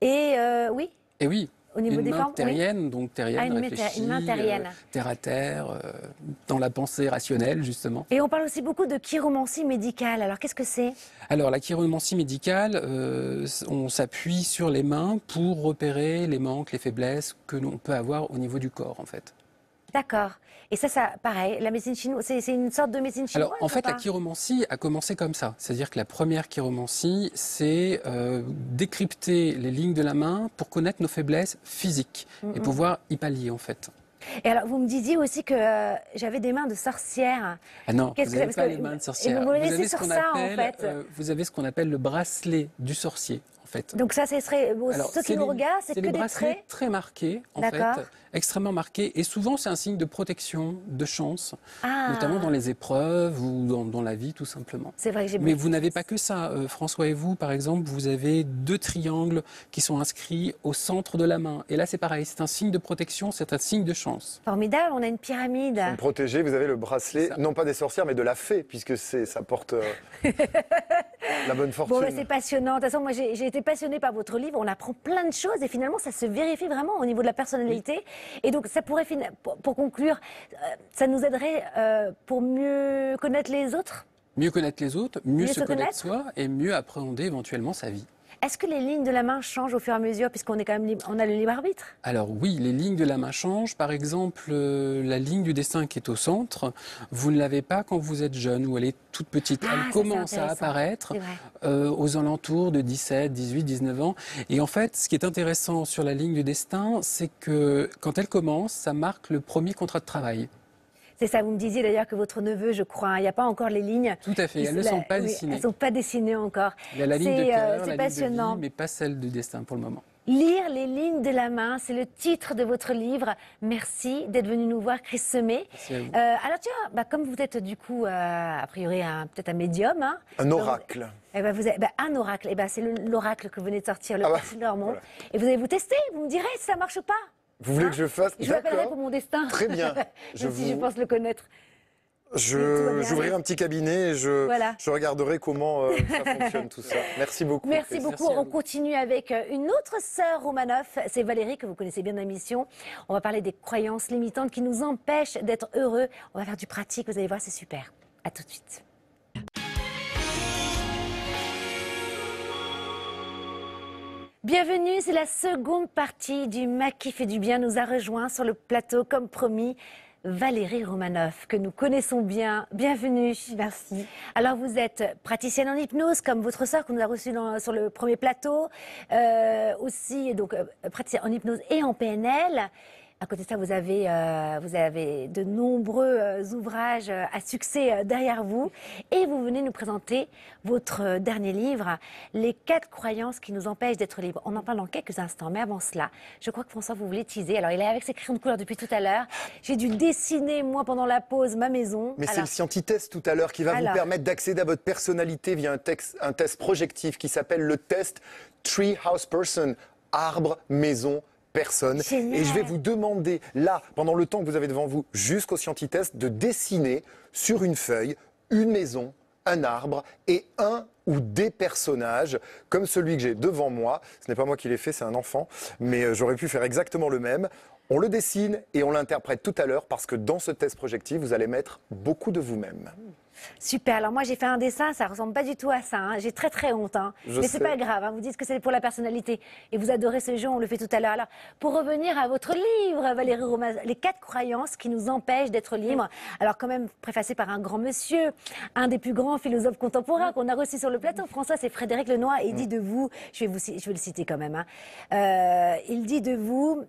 Et oui. Et oui. Au niveau une des main formes, terrienne, donc terrienne, réfléchie, une main terrienne. terre à terre, dans la pensée rationnelle, justement. Et on parle aussi beaucoup de chiromancie médicale. Alors, qu'est-ce que c'est? Alors, la chiromancie médicale, on s'appuie sur les mains pour repérer les manques, les faiblesses que l'on peut avoir au niveau du corps, en fait. D'accord. Et ça, pareil, la médecine chinoise, c'est une sorte de médecine chinoise? Alors, en fait, la chiromancie a commencé comme ça. C'est-à-dire que la première chiromancie, c'est décrypter les lignes de la main pour connaître nos faiblesses physiques et pouvoir y pallier, en fait. Et alors, vous me disiez aussi que j'avais des mains de sorcière. Ah non, vous n'avez pas les mains de sorcière. Vous me laissez sur ça, en fait. Vous avez ce qu'on appelle le bracelet du sorcier, en fait. Donc ça, ce serait... ceux qui nous regardent, c'est que des traits très marqués, en fait, extrêmement marqués. Et souvent, c'est un signe de protection, de chance, notamment dans les épreuves ou dans la vie, tout simplement. C'est vrai que j'ai Mais vous n'avez pas que ça. François et vous, par exemple, vous avez 2 triangles qui sont inscrits au centre de la main. Et là, c'est pareil, c'est un signe de protection, c'est un signe de chance. Formidable, on a une pyramide. Pour me protéger, vous avez le bracelet, non pas des sorcières, mais de la fée, puisque ça porte la bonne fortune. Bon, c'est passionnant. De toute façon, moi, j'ai été passionnée par votre livre. On apprend plein de choses et finalement, ça se vérifie vraiment au niveau de la personnalité. Oui. Et donc, ça pourrait, pour conclure, ça nous aiderait pour mieux connaître les autres? Mieux connaître les autres, mieux se connaître soi et mieux appréhender éventuellement sa vie. Est-ce que les lignes de la main changent au fur et à mesure, puisqu'on est quand même on a le libre arbitre? Alors oui, les lignes de la main changent. Par exemple, la ligne du destin qui est au centre, vous ne l'avez pas quand vous êtes jeune ou elle est toute petite. Elle commence à apparaître aux alentours de 17, 18, 19 ans. Et en fait, ce qui est intéressant sur la ligne du destin, c'est que quand elle commence, ça marque le premier contrat de travail. C'est ça, vous me disiez d'ailleurs que votre neveu, je crois, il n'y a pas encore les lignes. Tout à fait, elles ne sont pas dessinées. Elles ne sont pas dessinées encore. Il y a la ligne de cœur, la passionnant. ligne de vie, mais pas celle du destin pour le moment. Lire les lignes de la main, c'est le titre de votre livre. Merci d'être venu nous voir, Chris Semet. Merci à vous. Alors tiens, comme vous êtes du coup, a priori, peut-être un médium. Hein, Un oracle. vous êtes, un oracle, c'est l'oracle que vous venez de sortir, le Persil Normand. Voilà. Et vous allez vous tester, vous me direz si ça marche pas. Vous voulez que je fasse? Je l'appellerai pour mon destin. Très bien. Même si je pense le connaître. J'ouvrirai un petit cabinet et je regarderai comment ça fonctionne tout ça. Merci beaucoup. Merci Chris. beaucoup. Merci à On vous. continue avec une autre sœur Romanoff. C'est Valérie, que vous connaissez bien dans l'émission. On va parler des croyances limitantes qui nous empêchent d'être heureux. On va faire du pratique. Vous allez voir, c'est super. À tout de suite. Bienvenue, c'est la seconde partie du Maquis fait du bien. Nous a rejoint sur le plateau, comme promis, Valérie Romanoff, que nous connaissons bien. Bienvenue. Merci. Alors, vous êtes praticienne en hypnose, comme votre sœur qu'on nous a reçue sur le premier plateau. Aussi, donc, praticienne en hypnose et en PNL. À côté de ça, vous avez de nombreux ouvrages à succès derrière vous. Et vous venez nous présenter votre dernier livre, Les 4 croyances qui nous empêchent d'être libres. On en parle dans quelques instants. Mais avant cela, je crois que François, vous voulez teaser. Alors, il est avec ses crayons de couleur depuis tout à l'heure. J'ai dû dessiner, moi, pendant la pause, ma maison. Mais c'est le scientitest tout à l'heure qui va vous permettre d'accéder à votre personnalité via un test projectif qui s'appelle le test Tree House Person, arbre, maison, personne. Génial. Et je vais vous demander, là, pendant le temps que vous avez devant vous, jusqu'au scientitest, de dessiner sur une feuille une maison, un arbre et un ou des personnages, comme celui que j'ai devant moi. Ce n'est pas moi qui l'ai fait, c'est un enfant, mais j'aurais pu faire exactement le même. On le dessine et on l'interprète tout à l'heure parce que dans ce test projectif, vous allez mettre beaucoup de vous-même. Super, alors moi j'ai fait un dessin, ça ressemble pas du tout à ça, hein. J'ai très honte, hein. Mais c'est pas grave, hein. Vous dites que c'est pour la personnalité et vous adorez ce jeu, on le fait tout à l'heure. Alors pour revenir à votre livre, Valérie Romanoff, les 4 croyances qui nous empêchent d'être libres, alors quand même préfacé par un grand monsieur, un des plus grands philosophes contemporains qu'on a reçu sur le plateau, François, c'est Frédéric Lenoir, et il dit de vous, je vais le citer quand même, hein. Il dit de vous...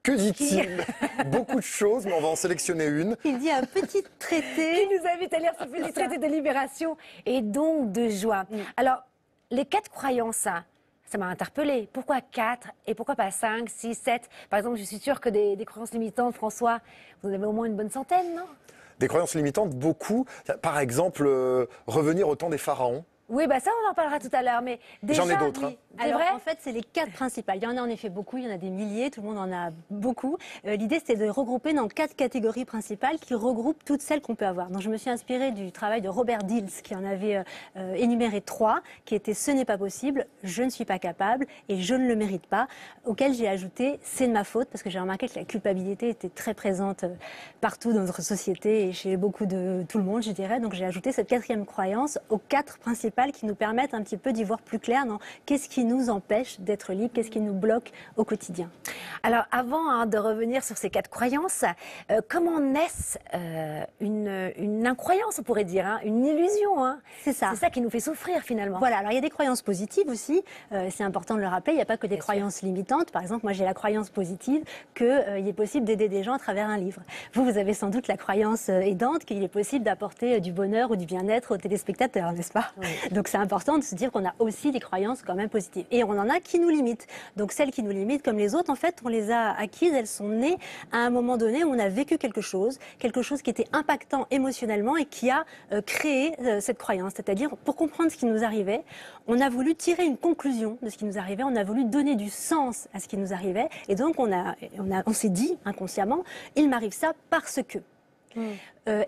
Que dit-il? Beaucoup de choses, mais on va en sélectionner une. Il dit un petit traité. Qui nous invite à lire ce petit traité de libération et donc de joie. Alors, les 4 croyances, ça m'a interpellée. Pourquoi 4 et pourquoi pas 5, 6, 7? Par exemple, je suis sûre que des croyances limitantes, François, vous en avez au moins une bonne centaine, non? Des croyances limitantes, beaucoup. Par exemple, revenir au temps des pharaons. Oui, ça, on en parlera tout à l'heure, mais déjà... J'en ai d'autres, hein. C'est Alors, vrai? en fait, c'est les 4 principales. Il y en a en effet beaucoup, il y en a des milliers, tout le monde en a beaucoup. L'idée, c'était de regrouper dans 4 catégories principales qui regroupent toutes celles qu'on peut avoir. Donc, je me suis inspirée du travail de Robert Dills, qui en avait énuméré 3, qui étaient « Ce n'est pas possible »,« Je ne suis pas capable » et « Je ne le mérite pas », auquel j'ai ajouté « C'est de ma faute », parce que j'ai remarqué que la culpabilité était très présente partout dans notre société et chez beaucoup de tout le monde, je dirais. Donc, j'ai ajouté cette 4e croyance aux 4 principales qui nous permettent un petit peu d'y voir plus clair dans qu'est-ce qui nous empêche d'être libre, qu'est-ce qui nous bloque au quotidien. Alors, avant de revenir sur ces 4 croyances, comment naissent une incroyance, on pourrait dire, hein, une illusion, hein. C'est ça. C'est ça qui nous fait souffrir, finalement. Voilà, alors il y a des croyances positives aussi, c'est important de le rappeler, il n'y a pas que des croyances limitantes. Par exemple, moi j'ai la croyance positive qu'il est possible d'aider des gens à travers un livre. Vous avez sans doute la croyance aidante qu'il est possible d'apporter du bonheur ou du bien-être aux téléspectateurs, n'est-ce pas? Oui. Donc c'est important de se dire qu'on a aussi des croyances quand même positives. Et on en a qui nous limitent. Donc celles qui nous limitent, comme les autres, en fait, on les a acquises, elles sont nées à un moment donné où on a vécu quelque chose qui était impactant émotionnellement et qui a créé cette croyance. C'est-à-dire, pour comprendre ce qui nous arrivait, on a voulu tirer une conclusion de ce qui nous arrivait, on a voulu donner du sens à ce qui nous arrivait. Et donc on s'est dit inconsciemment, il m'arrive ça parce que.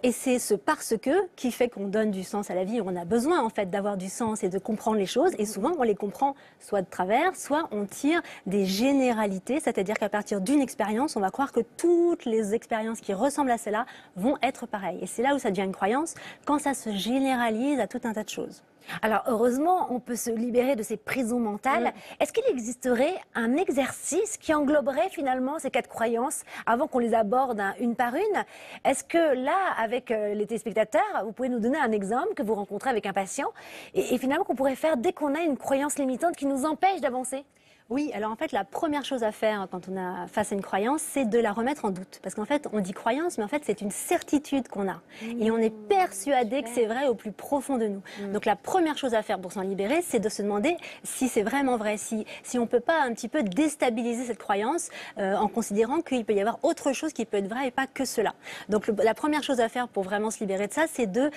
Et c'est ce parce que qui fait qu'on donne du sens à la vie. On a besoin en fait d'avoir du sens et de comprendre les choses. Et souvent on les comprend soit de travers, soit on tire des généralités. C'est-à-dire qu'à partir d'une expérience, on va croire que toutes les expériences qui ressemblent à celle-là vont être pareilles. Et c'est là où ça devient une croyance, quand ça se généralise à tout un tas de choses. Alors, heureusement, on peut se libérer de ces prisons mentales. Est-ce qu'il existerait un exercice qui engloberait finalement ces 4 croyances avant qu'on les aborde une par une? Est-ce que là, avec les téléspectateurs, vous pouvez nous donner un exemple que vous rencontrez avec un patient et finalement qu'on pourrait faire dès qu'on a une croyance limitante qui nous empêche d'avancer? Oui, alors en fait, la première chose à faire quand on a face à une croyance, c'est de la remettre en doute. Parce qu'en fait, on dit croyance, mais en fait, c'est une certitude qu'on a. Et on est persuadé que c'est vrai au plus profond de nous. Donc la première chose à faire pour s'en libérer, c'est de se demander si c'est vraiment vrai, si on ne peut pas un petit peu déstabiliser cette croyance en considérant qu'il peut y avoir autre chose qui peut être vrai et pas que cela. Donc la première chose à faire pour vraiment se libérer de ça, c'est de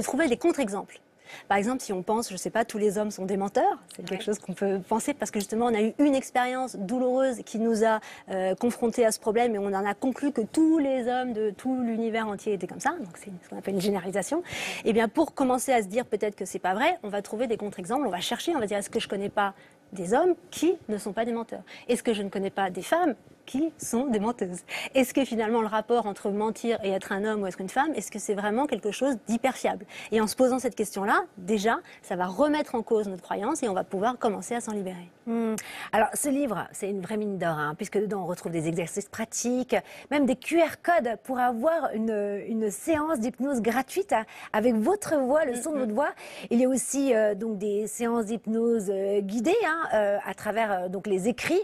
trouver des contre-exemples. Par exemple, si on pense, je ne sais pas, tous les hommes sont des menteurs, c'est quelque chose qu'on peut penser parce que justement on a eu une expérience douloureuse qui nous a confrontés à ce problème et on en a conclu que tous les hommes de tout l'univers entier étaient comme ça, donc c'est ce qu'on appelle une généralisation. Et bien pour commencer à se dire peut-être que c'est pas vrai, on va trouver des contre-exemples, on va chercher, on va dire est-ce que je connais pas des hommes qui ne sont pas des menteurs? Est-ce que je ne connais pas des femmes qui sont des menteuses? Est-ce que finalement le rapport entre mentir et être un homme ou être une femme, est-ce que c'est vraiment quelque chose d'hyper fiable? Et en se posant cette question-là, déjà, ça va remettre en cause notre croyance et on va pouvoir commencer à s'en libérer. Alors, ce livre, c'est une vraie mine d'or, hein, puisque dedans on retrouve des exercices pratiques, même des QR codes pour avoir une séance d'hypnose gratuite avec votre voix, le son de votre voix. Il y a aussi donc des séances d'hypnose guidées à travers donc les écrits.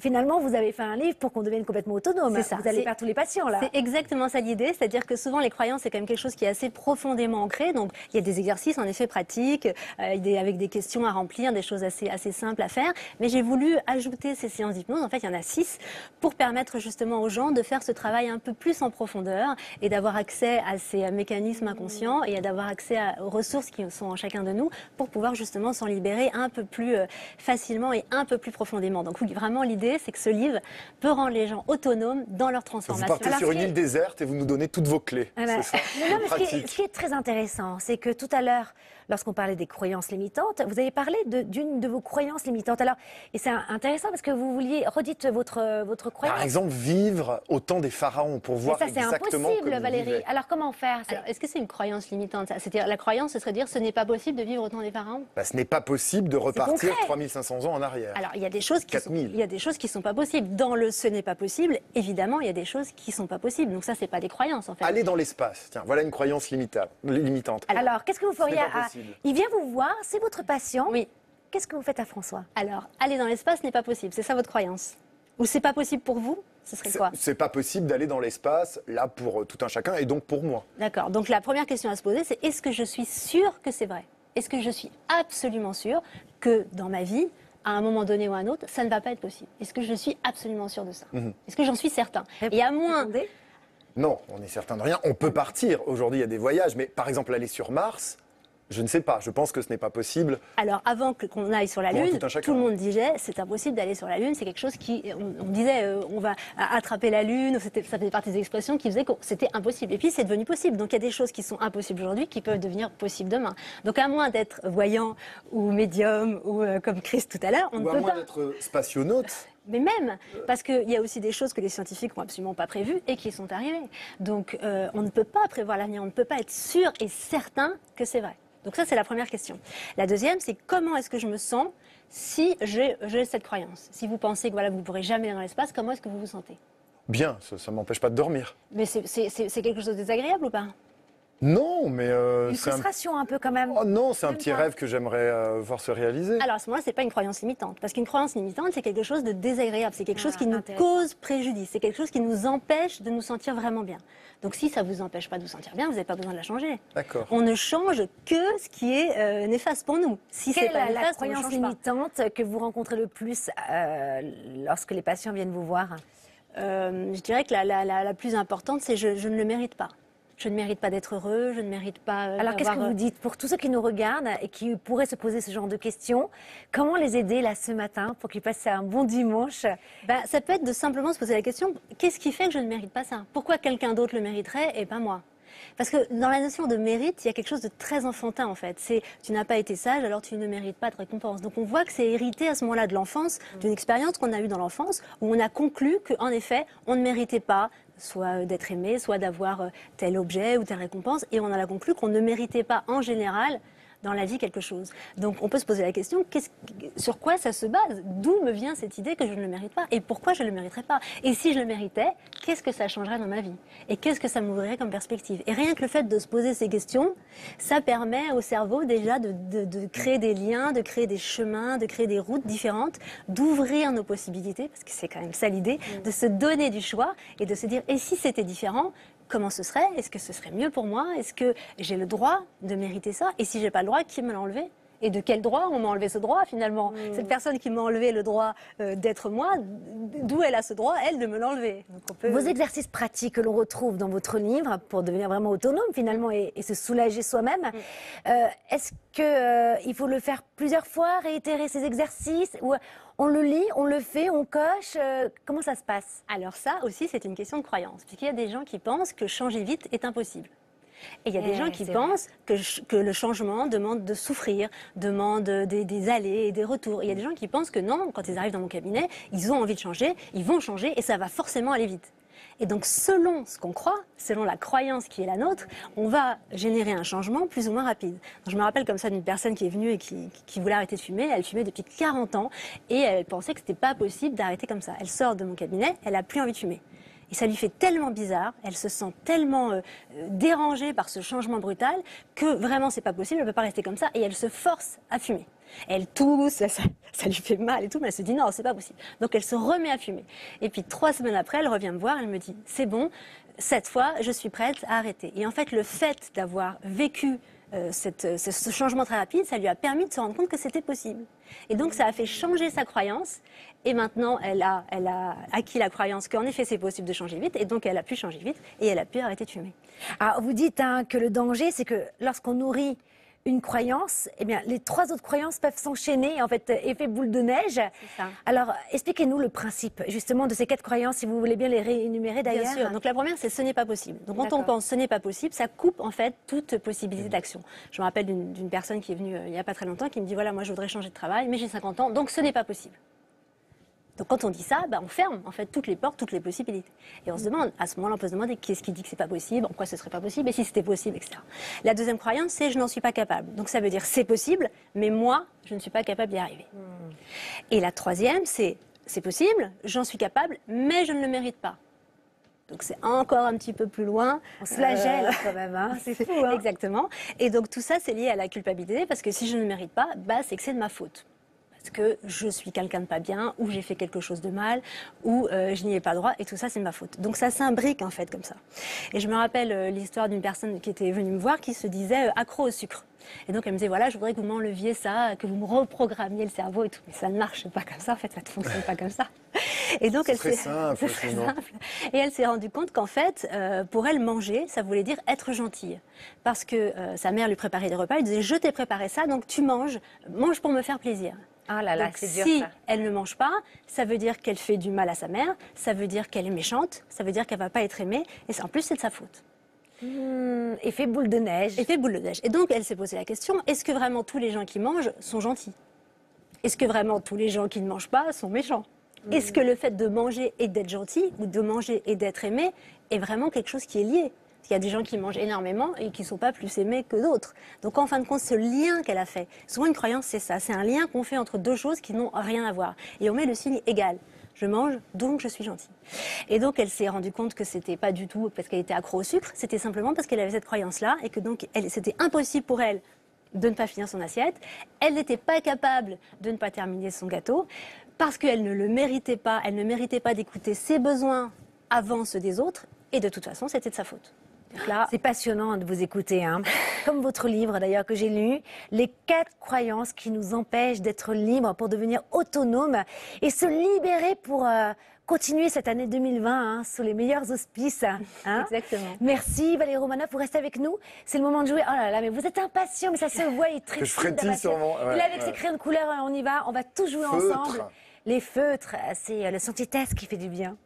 Finalement, vous avez fait un livre pour qu'on devienne complètement autonome. C'est ça. Vous allez faire tous les patients, là. C'est exactement ça l'idée, c'est-à-dire que souvent les croyances, c'est quand même quelque chose qui est assez profondément ancré. Donc, il y a des exercices, en effet, pratiques, avec des questions à remplir, des choses assez simples à faire. Mais j'ai voulu ajouter ces séances d'hypnose, en fait, il y en a 6, pour permettre justement aux gens de faire ce travail un peu plus en profondeur et d'avoir accès à ces mécanismes inconscients et d'avoir accès aux ressources qui sont en chacun de nous pour pouvoir justement s'en libérer un peu plus facilement et un peu plus profondément. Donc, oui, vraiment, l'idée, c'est que ce livre peut rendre les gens autonomes dans leur transformation. Vous partez sur une île déserte et vous nous donnez toutes vos clés. Mais C'est ça. non, mais Pratique. ce qui est très intéressant, c'est que tout à l'heure, lorsqu'on parlait des croyances limitantes, vous avez parlé d'une de vos croyances limitantes. Alors, et c'est intéressant parce que vous vouliez redites votre croyance. Par exemple, vivre au temps des pharaons pour voir Et ça, c'est exactement impossible, comme vous Valérie. vivez. Alors, comment faire? Alors, est-ce que c'est une croyance limitante? C'est-à-dire, la croyance, ce serait dire ce n'est pas possible de vivre au temps des pharaons? Ce n'est pas possible de repartir concret. 3500 ans en arrière. Alors, il y a des choses qui sont, 4000. il y a des choses qui sont pas possibles. Dans le ce n'est pas possible, évidemment, il y a des choses qui sont pas possibles. Donc ça, c'est pas des croyances, en fait. Aller dans l'espace, tiens, voilà une croyance limitante. Alors, qu'est-ce que vous feriez pas possible. Il vient vous voir, c'est votre patient. Oui. Qu'est-ce que vous faites à François? Alors, aller dans l'espace n'est pas possible. C'est ça votre croyance? Ou c'est pas possible pour vous? Ce serait quoi? C'est pas possible d'aller dans l'espace, là, pour tout un chacun, et donc pour moi. D'accord. Donc la première question à se poser, c'est est-ce que je suis sûre que c'est vrai? Est-ce que je suis absolument sûre que dans ma vie, à un moment donné ou à un autre, ça ne va pas être possible? Est-ce que je suis absolument sûre de ça? Est-ce que j'en suis certain? Et à moins... Répondez. Non, on est certain de rien. On peut partir. Aujourd'hui, il y a des voyages, mais par exemple, aller sur Mars, je ne sais pas. Je pense que ce n'est pas possible. Alors, avant qu'on aille sur la Pour Lune, tout un chacun. tout le monde disait c'est impossible d'aller sur la Lune. C'est quelque chose qui, on disait, on va attraper la Lune. Ça faisait partie des expressions qui faisaient que c'était impossible. Et puis, c'est devenu possible. Donc, il y a des choses qui sont impossibles aujourd'hui qui peuvent devenir possibles demain. Donc, à moins d'être voyant ou médium ou comme Chris tout à l'heure, on Ou ne à peut moins pas. d'être spationaute. Mais même, parce qu'il y a aussi des choses que les scientifiques n'ont absolument pas prévues et qui sont arrivées. Donc, on ne peut pas prévoir l'avenir, on ne peut pas être sûr et certain que c'est vrai. Donc ça, c'est la première question. La deuxième, c'est comment est-ce que je me sens si j'ai cette croyance? Si vous pensez que voilà, vous ne pourrez jamais aller dans l'espace, comment est-ce que vous vous sentez? Bien, ça ne m'empêche pas de dormir. Mais c'est quelque chose de désagréable ou pas? Non, mais Une c'est un... frustration un peu quand même. Oh non, c'est un Même petit pas. rêve que j'aimerais voir se réaliser. Alors à ce moment-là, c'est pas une croyance limitante, parce qu'une croyance limitante, c'est quelque chose de désagréable, c'est quelque chose qui nous intéressant. cause préjudice, c'est quelque chose qui nous empêche de nous sentir vraiment bien. Donc si ça vous empêche pas de vous sentir bien, vous n'avez pas besoin de la changer. D'accord. On ne change que ce qui est néfaste pour nous. Si c'est Quelle pas est la néfaste, on ne croyance change pas. limitante que vous rencontrez le plus lorsque les patients viennent vous voir? Je dirais que la plus importante, c'est je ne le mérite pas. Je ne mérite pas d'être heureux, je ne mérite pas. Alors, qu'est-ce que d'avoir, vous dites pour tous ceux qui nous regardent et qui pourraient se poser ce genre de questions? Comment les aider là ce matin pour qu'ils passent un bon dimanche? Ça peut être de simplement se poser la question qu'est-ce qui fait que je ne mérite pas ça? Pourquoi quelqu'un d'autre le mériterait et pas moi? Parce que dans la notion de mérite, il y a quelque chose de très enfantin en fait. C'est tu n'as pas été sage, alors tu ne mérites pas de récompense. Donc on voit que c'est hérité à ce moment-là de l'enfance, d'une expérience qu'on a eue dans l'enfance, où on a conclu qu'en effet, on ne méritait pas soit d'être aimé, soit d'avoir tel objet ou telle récompense, et on en a conclu qu'on ne méritait pas en général dans la vie quelque chose. Donc on peut se poser la question, sur quoi ça se base? D'où me vient cette idée que je ne le mérite pas? Et pourquoi je ne le mériterais pas? Et si je le méritais, qu'est-ce que ça changerait dans ma vie? Et qu'est-ce que ça m'ouvrirait comme perspective? Et rien que le fait de se poser ces questions, ça permet au cerveau déjà de créer des liens, de créer des chemins, de créer des routes différentes, d'ouvrir nos possibilités, parce que c'est quand même ça l'idée, de se donner du choix et de se dire, et si c'était différent, comment ce serait? Est-ce que ce serait mieux pour moi? Est-ce que j'ai le droit de mériter ça? Et si j'ai pas le droit, qui me l'a enlevé? Et de quel droit on m'a enlevé ce droit finalement? Cette personne qui m'a enlevé le droit d'être moi, d'où elle a ce droit, elle, de me l'enlever. Vos exercices pratiques que l'on retrouve dans votre livre pour devenir vraiment autonome finalement et se soulager soi-même, est-ce qu'il faut le faire plusieurs fois, réitérer ces exercices? Ou on le lit, on le fait, on coche? Comment ça se passe? Alors ça aussi, c'est une question de croyance, puisqu'il y a des gens qui pensent que changer vite est impossible. Et il y a des gens qui pensent que le changement demande de souffrir, demande des allées et des retours. Et il y a des gens qui pensent que non, quand ils arrivent dans mon cabinet, ils ont envie de changer, ils vont changer et ça va forcément aller vite. Et donc, selon ce qu'on croit, selon la croyance qui est la nôtre, on va générer un changement plus ou moins rapide. Donc, je me rappelle comme ça d'une personne qui est venue et qui voulait arrêter de fumer. Elle fumait depuis 40 ans et elle pensait que c'était pas possible d'arrêter comme ça. Elle sort de mon cabinet, elle a plus envie de fumer. Et ça lui fait tellement bizarre, elle se sent tellement dérangée par ce changement brutal que vraiment c'est pas possible, elle ne peut pas rester comme ça et elle se force à fumer. Elle tousse, ça lui fait mal et tout, mais elle se dit non, c'est pas possible. Donc elle se remet à fumer. Et puis 3 semaines après, elle revient me voir, elle me dit c'est bon, cette fois je suis prête à arrêter. Et en fait, le fait d'avoir vécu ce changement très rapide, ça lui a permis de se rendre compte que c'était possible. Et donc ça a fait changer sa croyance. Et maintenant, elle a acquis la croyance qu'en effet c'est possible de changer vite. Et donc elle a pu changer vite et elle a pu arrêter de fumer. Alors, vous dites que le danger, c'est que lorsqu'on nourrit une croyance, eh bien, les 3 autres croyances peuvent s'enchaîner, en fait, effet boule de neige. C'est ça. Alors, expliquez-nous le principe, justement, de ces 4 croyances, si vous voulez bien les réénumérer d'ailleurs. Bien sûr. Donc, la première, c'est ce n'est pas possible. Donc, quand on pense ce n'est pas possible, ça coupe, en fait, toute possibilité d'action. Je me rappelle d'une personne qui est venue il n'y a pas très longtemps, qui me dit, voilà, moi, je voudrais changer de travail, mais j'ai 50 ans, donc ce n'est pas possible. Donc quand on dit ça, on ferme en fait toutes les portes, toutes les possibilités. Et on se demande, à ce moment-là, on peut se demander qu'est-ce qui dit que c'est pas possible, en quoi ce serait pas possible, et si c'était possible, etc. La deuxième croyance, c'est je n'en suis pas capable. Donc ça veut dire c'est possible, mais moi, je ne suis pas capable d'y arriver. Et la troisième, c'est possible, j'en suis capable, mais je ne le mérite pas. Donc c'est encore un petit peu plus loin. On se la gèle quand même, hein. C'est fou. Hein. Exactement. Et donc tout ça, c'est lié à la culpabilité, parce que si je ne le mérite pas, c'est que c'est de ma faute. Que je suis quelqu'un de pas bien, ou j'ai fait quelque chose de mal, ou je n'y ai pas droit, et tout ça c'est ma faute. Donc ça s'imbrique en fait comme ça. Et je me rappelle l'histoire d'une personne qui était venue me voir qui se disait accro au sucre. Et donc elle me disait voilà, je voudrais que vous m'enleviez ça, que vous me reprogrammiez le cerveau et tout. Mais ça ne marche pas comme ça, en fait ça ne fonctionne pas comme ça. Et donc c'est très simple. Et elle s'est rendue compte qu'en fait, pour elle, manger, ça voulait dire être gentille. Parce que sa mère lui préparait des repas, elle disait je t'ai préparé ça, donc tu manges, mange pour me faire plaisir. Ah là là, donc, c'est dur, si ça. elle ne mange pas, ça veut dire qu'elle fait du mal à sa mère, ça veut dire qu'elle est méchante, ça veut dire qu'elle va pas être aimée, et en plus c'est de sa faute. Effet boule de neige. Effet boule de neige. Et donc elle s'est posé la question, est-ce que vraiment tous les gens qui mangent sont gentils? Est-ce que vraiment tous les gens qui ne mangent pas sont méchants? Est-ce que le fait de manger et d'être gentil, ou de manger et d'être aimé, est vraiment quelque chose qui est lié? Il y a des gens qui mangent énormément et qui ne sont pas plus aimés que d'autres. Donc en fin de compte, ce lien qu'elle a fait, souvent une croyance c'est ça, c'est un lien qu'on fait entre 2 choses qui n'ont rien à voir. Et on met le signe égal. Je mange, donc je suis gentille. Et donc elle s'est rendue compte que c'était pas du tout parce qu'elle était accro au sucre, c'était simplement parce qu'elle avait cette croyance-là et que donc c'était impossible pour elle de ne pas finir son assiette. Elle n'était pas capable de ne pas terminer son gâteau parce qu'elle ne le méritait pas, elle ne méritait pas d'écouter ses besoins avant ceux des autres et de toute façon c'était de sa faute. C'est passionnant de vous écouter, hein. Comme votre livre d'ailleurs que j'ai lu, les 4 croyances qui nous empêchent d'être libres pour devenir autonomes et se libérer pour continuer cette année 2020 hein, sous les meilleurs auspices. Hein. Exactement. Merci Valérie Romanoff, vous restez avec nous. C'est le moment de jouer. Oh là là, mais vous êtes impatient, mais ça se voit, il est très que je frétille sûrement. Ouais, là avec ses crayons de couleur, on y va, on va tous jouer ensemble. Les feutres, c'est le senti-test qui fait du bien.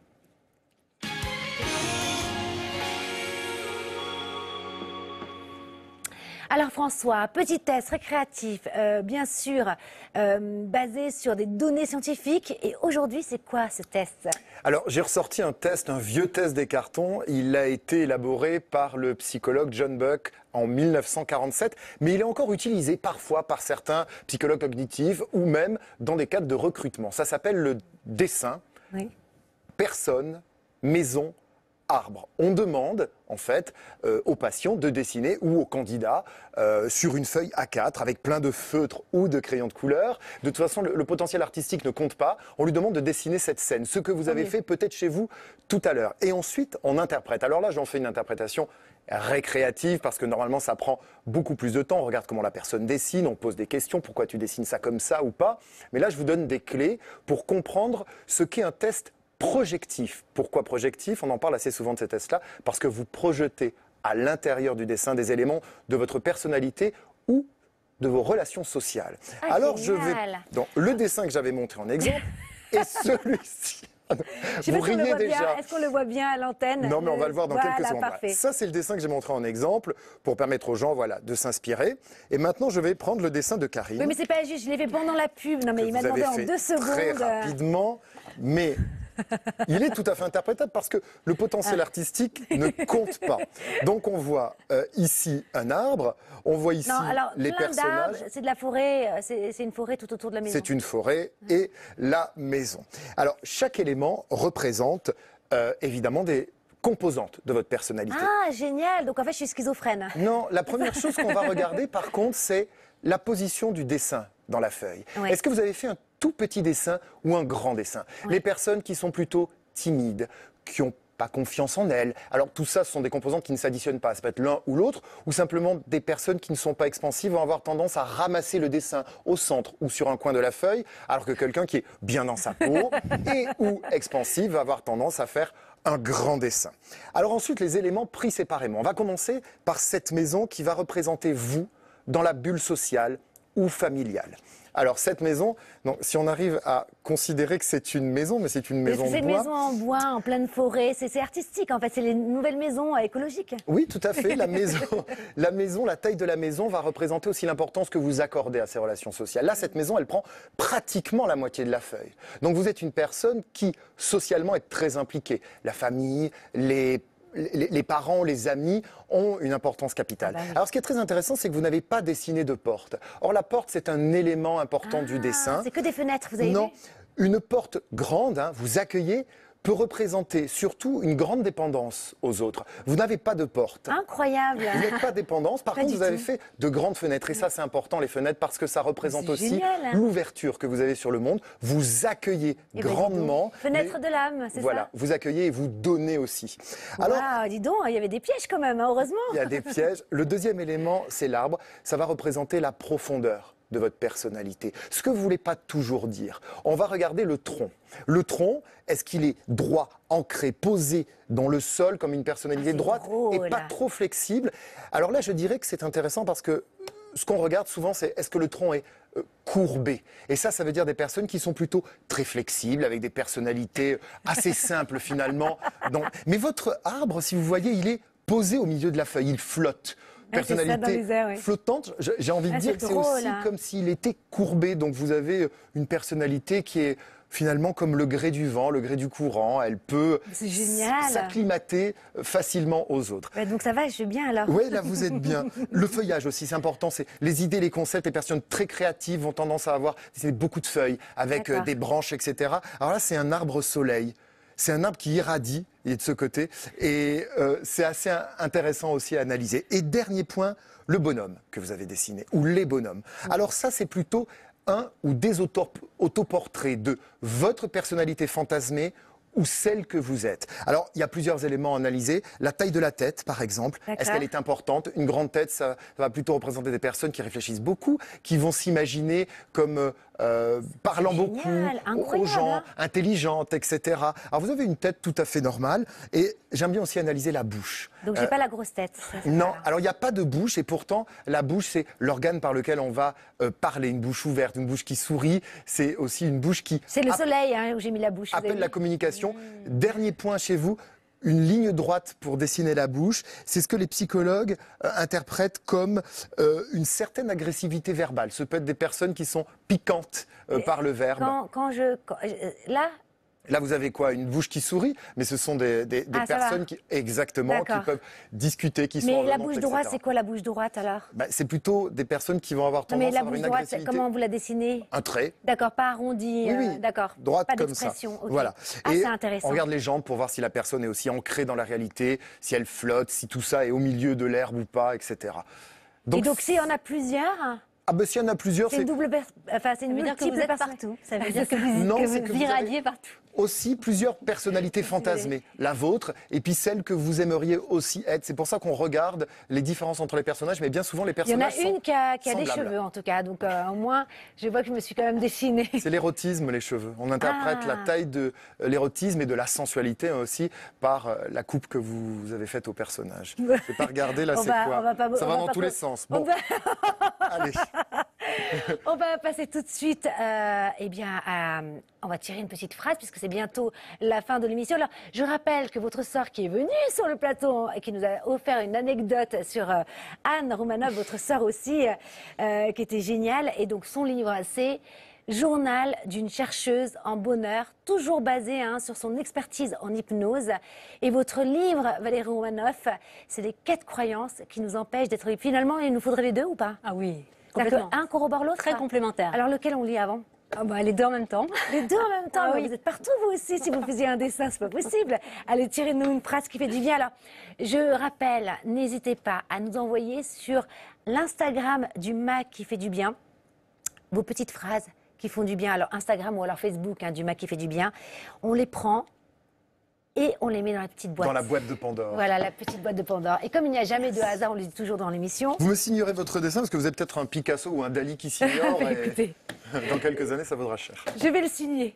Alors François, petit test récréatif, bien sûr, basé sur des données scientifiques. Et aujourd'hui, c'est quoi ce test? Alors, j'ai ressorti un test, un vieux test des cartons. Il a été élaboré par le psychologue John Buck en 1947, mais il est encore utilisé parfois par certains psychologues cognitifs ou même dans des cadres de recrutement. Ça s'appelle le dessin, Oui. personne, maison, arbre. On demande, en fait, aux patients de dessiner ou aux candidats sur une feuille A4 avec plein de feutres ou de crayons de couleur. De toute façon, le potentiel artistique ne compte pas. On lui demande de dessiner cette scène, ce que vous avez fait peut-être chez vous tout à l'heure. Et ensuite, on interprète. Alors là, j'en fais une interprétation récréative parce que normalement, ça prend beaucoup plus de temps. On regarde comment la personne dessine, on pose des questions. Pourquoi tu dessines ça comme ça ou pas? Mais là, je vous donne des clés pour comprendre ce qu'est un test projectif. Pourquoi projectif? On en parle assez souvent de ces tests-là, parce que vous projetez à l'intérieur du dessin des éléments de votre personnalité ou de vos relations sociales. Ah, Alors génial. donc, le dessin que j'avais montré en exemple est celui-ci. Je sais Vous pas si on le riez voit bien. déjà. Est-ce qu'on le voit bien à l'antenne? Non, mais on va le voir dans quelques secondes. Parfait. Ça, c'est le dessin que j'ai montré en exemple pour permettre aux gens de s'inspirer. Et maintenant, je vais prendre le dessin de Karine. Oui, mais c'est pas juste, je l'ai fait pendant la pub. Non, mais que il m'a vous avez demandé en fait 2 secondes. très rapidement, mais il est tout à fait interprétable parce que le potentiel artistique ne compte pas. Donc on voit ici un arbre, on voit ici Non, alors, les plein personnages. d'arbres, c'est de la forêt, c'est une forêt tout autour de la maison. C'est une forêt et la maison. Alors chaque élément représente évidemment des composantes de votre personnalité. Ah, génial. Donc en fait, je suis schizophrène. Non, la première chose qu'on va regarder par contre, c'est la position du dessin dans la feuille. Ouais. Est-ce que vous avez fait un tout petit dessin ou un grand dessin? Les personnes qui sont plutôt timides, qui n'ont pas confiance en elles. Alors tout ça, ce sont des composantes qui ne s'additionnent pas. Ça peut être l'un ou l'autre, ou simplement des personnes qui ne sont pas expansives vont avoir tendance à ramasser le dessin au centre ou sur un coin de la feuille, alors que quelqu'un qui est bien dans sa peau et ou expansif va avoir tendance à faire un grand dessin. Alors ensuite, les éléments pris séparément. On va commencer par cette maison qui va représenter vous dans la bulle sociale ou familiale. Alors cette maison, donc, si on arrive à considérer que c'est une maison, mais c'est une maison C'est de une bois. maison en bois, en pleine forêt. C'est artistique, en fait. C'est les nouvelles maisons écologiques. Oui, tout à fait. La maison, la taille de la maison va représenter aussi l'importance que vous accordez à ces relations sociales. Là, cette maison, elle prend pratiquement la moitié de la feuille. Donc vous êtes une personne qui, socialement, est très impliquée. La famille, les parents, les amis ont une importance capitale. Ah bah oui. Alors ce qui est très intéressant, c'est que vous n'avez pas dessiné de porte. Or la porte, c'est un élément important du dessin. C'est que des fenêtres, vous avez Non, vu? une porte grande, vous accueillez, peut représenter surtout une grande dépendance aux autres. Vous n'avez pas de porte. Incroyable. Vous n'êtes pas dépendance, par Pas contre du vous avez tout. fait de grandes fenêtres et ça c'est important les fenêtres parce que ça représente C'est aussi génial, hein. l'ouverture que vous avez sur le monde. Vous accueillez Eh ben, dis grandement. donc. Fenêtre mais de l'âme, c'est voilà, ça? vous accueillez et vous donnez aussi. Alors, Waouh, dis donc, il y avait des pièges quand même, hein, heureusement. il y a des pièges. Le deuxième élément, c'est l'arbre. Ça va représenter la profondeur de votre personnalité. Ce que vous ne voulez pas toujours dire. On va regarder le tronc. Le tronc, est-ce qu'il est droit, ancré, posé dans le sol comme une personnalité c'est droite drôle. et pas trop flexible? Alors là, je dirais que c'est intéressant parce que ce qu'on regarde souvent, c'est est-ce que le tronc est courbé? Et ça veut dire des personnes qui sont plutôt très flexibles, avec des personnalités assez simples finalement. Donc, mais votre arbre, si vous voyez, il est posé au milieu de la feuille, il flotte. Ah, c'est ça, dans Personnalité les airs, oui. flottante, j'ai envie de Ah, dire c'est que c'est drôle, aussi hein. comme s'il était courbé. Donc vous avez une personnalité qui est finalement comme le gré du vent, le gré du courant. Elle peut C'est génial. s'acclimater facilement aux autres. Ouais, donc ça va, je suis bien alors. Oui, là vous êtes bien. Le feuillage aussi, c'est important. C'est les idées, les concepts. Les personnes très créatives ont tendance à avoir beaucoup de feuilles avec D'accord. des branches, etc. Alors là, c'est un arbre soleil. C'est un arbre qui irradie, il est de ce côté. Et c'est assez intéressant aussi à analyser. Et dernier point, le bonhomme que vous avez dessiné, ou les bonhommes. Alors ça, c'est plutôt un ou des autoportraits de votre personnalité fantasmée ou celle que vous êtes. Alors, il y a plusieurs éléments à analyser. La taille de la tête, par exemple. Est-ce D'accord. qu'elle est importante? Une grande tête, ça va plutôt représenter des personnes qui réfléchissent beaucoup, qui vont s'imaginer comme parlant Génial, beaucoup aux incroyable, gens, hein. intelligentes, etc. Alors, vous avez une tête tout à fait normale. Et j'aime bien aussi analyser la bouche. Donc j'ai pas la grosse tête. ça, c'est Non, pas- alors il n'y a pas de bouche et pourtant la bouche c'est l'organe par lequel on va parler, une bouche ouverte, une bouche qui sourit, c'est aussi une bouche qui C'est le soleil hein, où j'ai mis la bouche. vous avez appelle la vu communication. Dernier point chez vous, une ligne droite pour dessiner la bouche. C'est ce que les psychologues interprètent comme une certaine agressivité verbale. Ce peut être des personnes qui sont piquantes par le verbe. Là, Là, vous avez quoi? Une bouche qui sourit, mais ce sont des personnes qui, exactement, qui peuvent discuter, qui sont en mais la remonte, bouche droite, etc. c'est quoi la bouche droite alors? C'est plutôt des personnes qui vont avoir Non, tendance mais à la avoir bouche une droite, agressivité. comment vous la dessinez? Un trait. D'accord, pas arrondi. Oui, oui. D'accord. Droite pas comme ça. d'expression. ok. Voilà. Ah, Et c'est intéressant. on regarde les jambes pour voir si la personne est aussi ancrée dans la réalité, si elle flotte, si tout ça est au milieu de l'herbe ou pas, etc. Et donc, s'il y en a plusieurs, s'il y en a plusieurs, c'est une double, c'est Ça une veut dire que multiple vous êtes personne. partout. Ça veut dire que vous, Non, que c'est vous que vous avez- irradiez partout. aussi plusieurs personnalités fantasmées, la vôtre, et puis celle que vous aimeriez aussi être. C'est pour ça qu'on regarde les différences entre les personnages, mais bien souvent les Il y en a personnages une qui a des semblables. cheveux en tout cas, donc au moins je vois que je me suis quand même dessinée. C'est l'érotisme, les cheveux. On interprète Ah. la taille de l'érotisme et de la sensualité aussi par la coupe que vous avez faite au personnage. Je vais pas regarder là, On c'est va- quoi on va pas- Ça on va va dans pas tous les trop- sens. On Bon, va, allez. on va passer tout de suite, on va tirer une petite phrase puisque c'est bientôt la fin de l'émission. Alors, je rappelle que votre sœur qui est venue sur le plateau et qui nous a offert une anecdote sur Anne Romanoff, votre sœur aussi, qui était géniale. Et donc, son livre, c'est Journal d'une chercheuse en bonheur, toujours basé sur son expertise en hypnose. Et votre livre, Valérie Romanoff, c'est les 4 croyances qui nous empêchent d'être libres. Finalement, il nous faudrait les 2 ou pas? Ah oui, C'est-à-dire complètement. qu'un corrobore l'autre? Très complémentaire. Alors, lequel on lit avant? Ah bah, les deux en même temps. Les 2 en même temps, Ah mais oui. vous êtes partout vous aussi. Si vous faisiez un dessin, c'est pas possible. Allez, tirez-nous une phrase qui fait du bien. Alors, je rappelle, n'hésitez pas à nous envoyer sur l'Instagram du MAC qui fait du bien vos petites phrases qui font du bien. Alors, Instagram ou alors Facebook du MAC qui fait du bien. On les prend et on les met dans la petite boîte. Dans la boîte de Pandore. Voilà, la petite boîte de Pandore. Et comme il n'y a jamais de hasard, on le dit toujours dans l'émission. Vous me signerez votre dessin parce que vous êtes peut-être un Picasso ou un Dali qui s'ignore. et Écoutez, dans quelques années, ça vaudra cher. je vais le signer.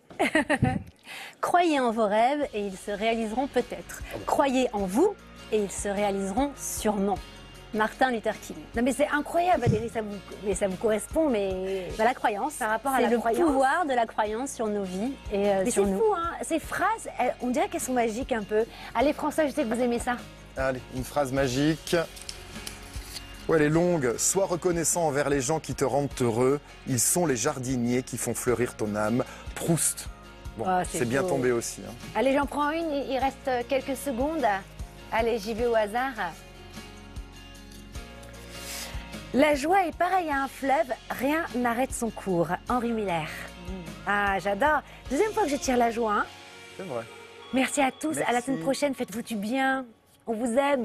Croyez en vos rêves et ils se réaliseront peut-être. Croyez en vous et ils se réaliseront sûrement. Martin Luther King. Non mais c'est incroyable Valérie, ça vous correspond, mais Bah, la croyance, par rapport à c'est la le croyance. pouvoir de la croyance sur nos vies et Mais c'est sur nous. fou, hein. Ces phrases, on dirait qu'elles sont magiques un peu. Allez François, je sais que vous aimez ça. Allez, une phrase magique. Ouais, elle est longue. Sois reconnaissant envers les gens qui te rendent heureux. Ils sont les jardiniers qui font fleurir ton âme. Proust. Bon, Ah, c'est c'est bien beau. tombé aussi. hein. Allez, j'en prends une, il reste quelques secondes. Allez, j'y vais au hasard. La joie est pareille à un fleuve, rien n'arrête son cours. Henri Miller. Ah, j'adore. Deuxième fois que je tire la joie. hein. C'est vrai. Merci à tous. À la Merci. semaine prochaine. Faites-vous du bien. On vous aime.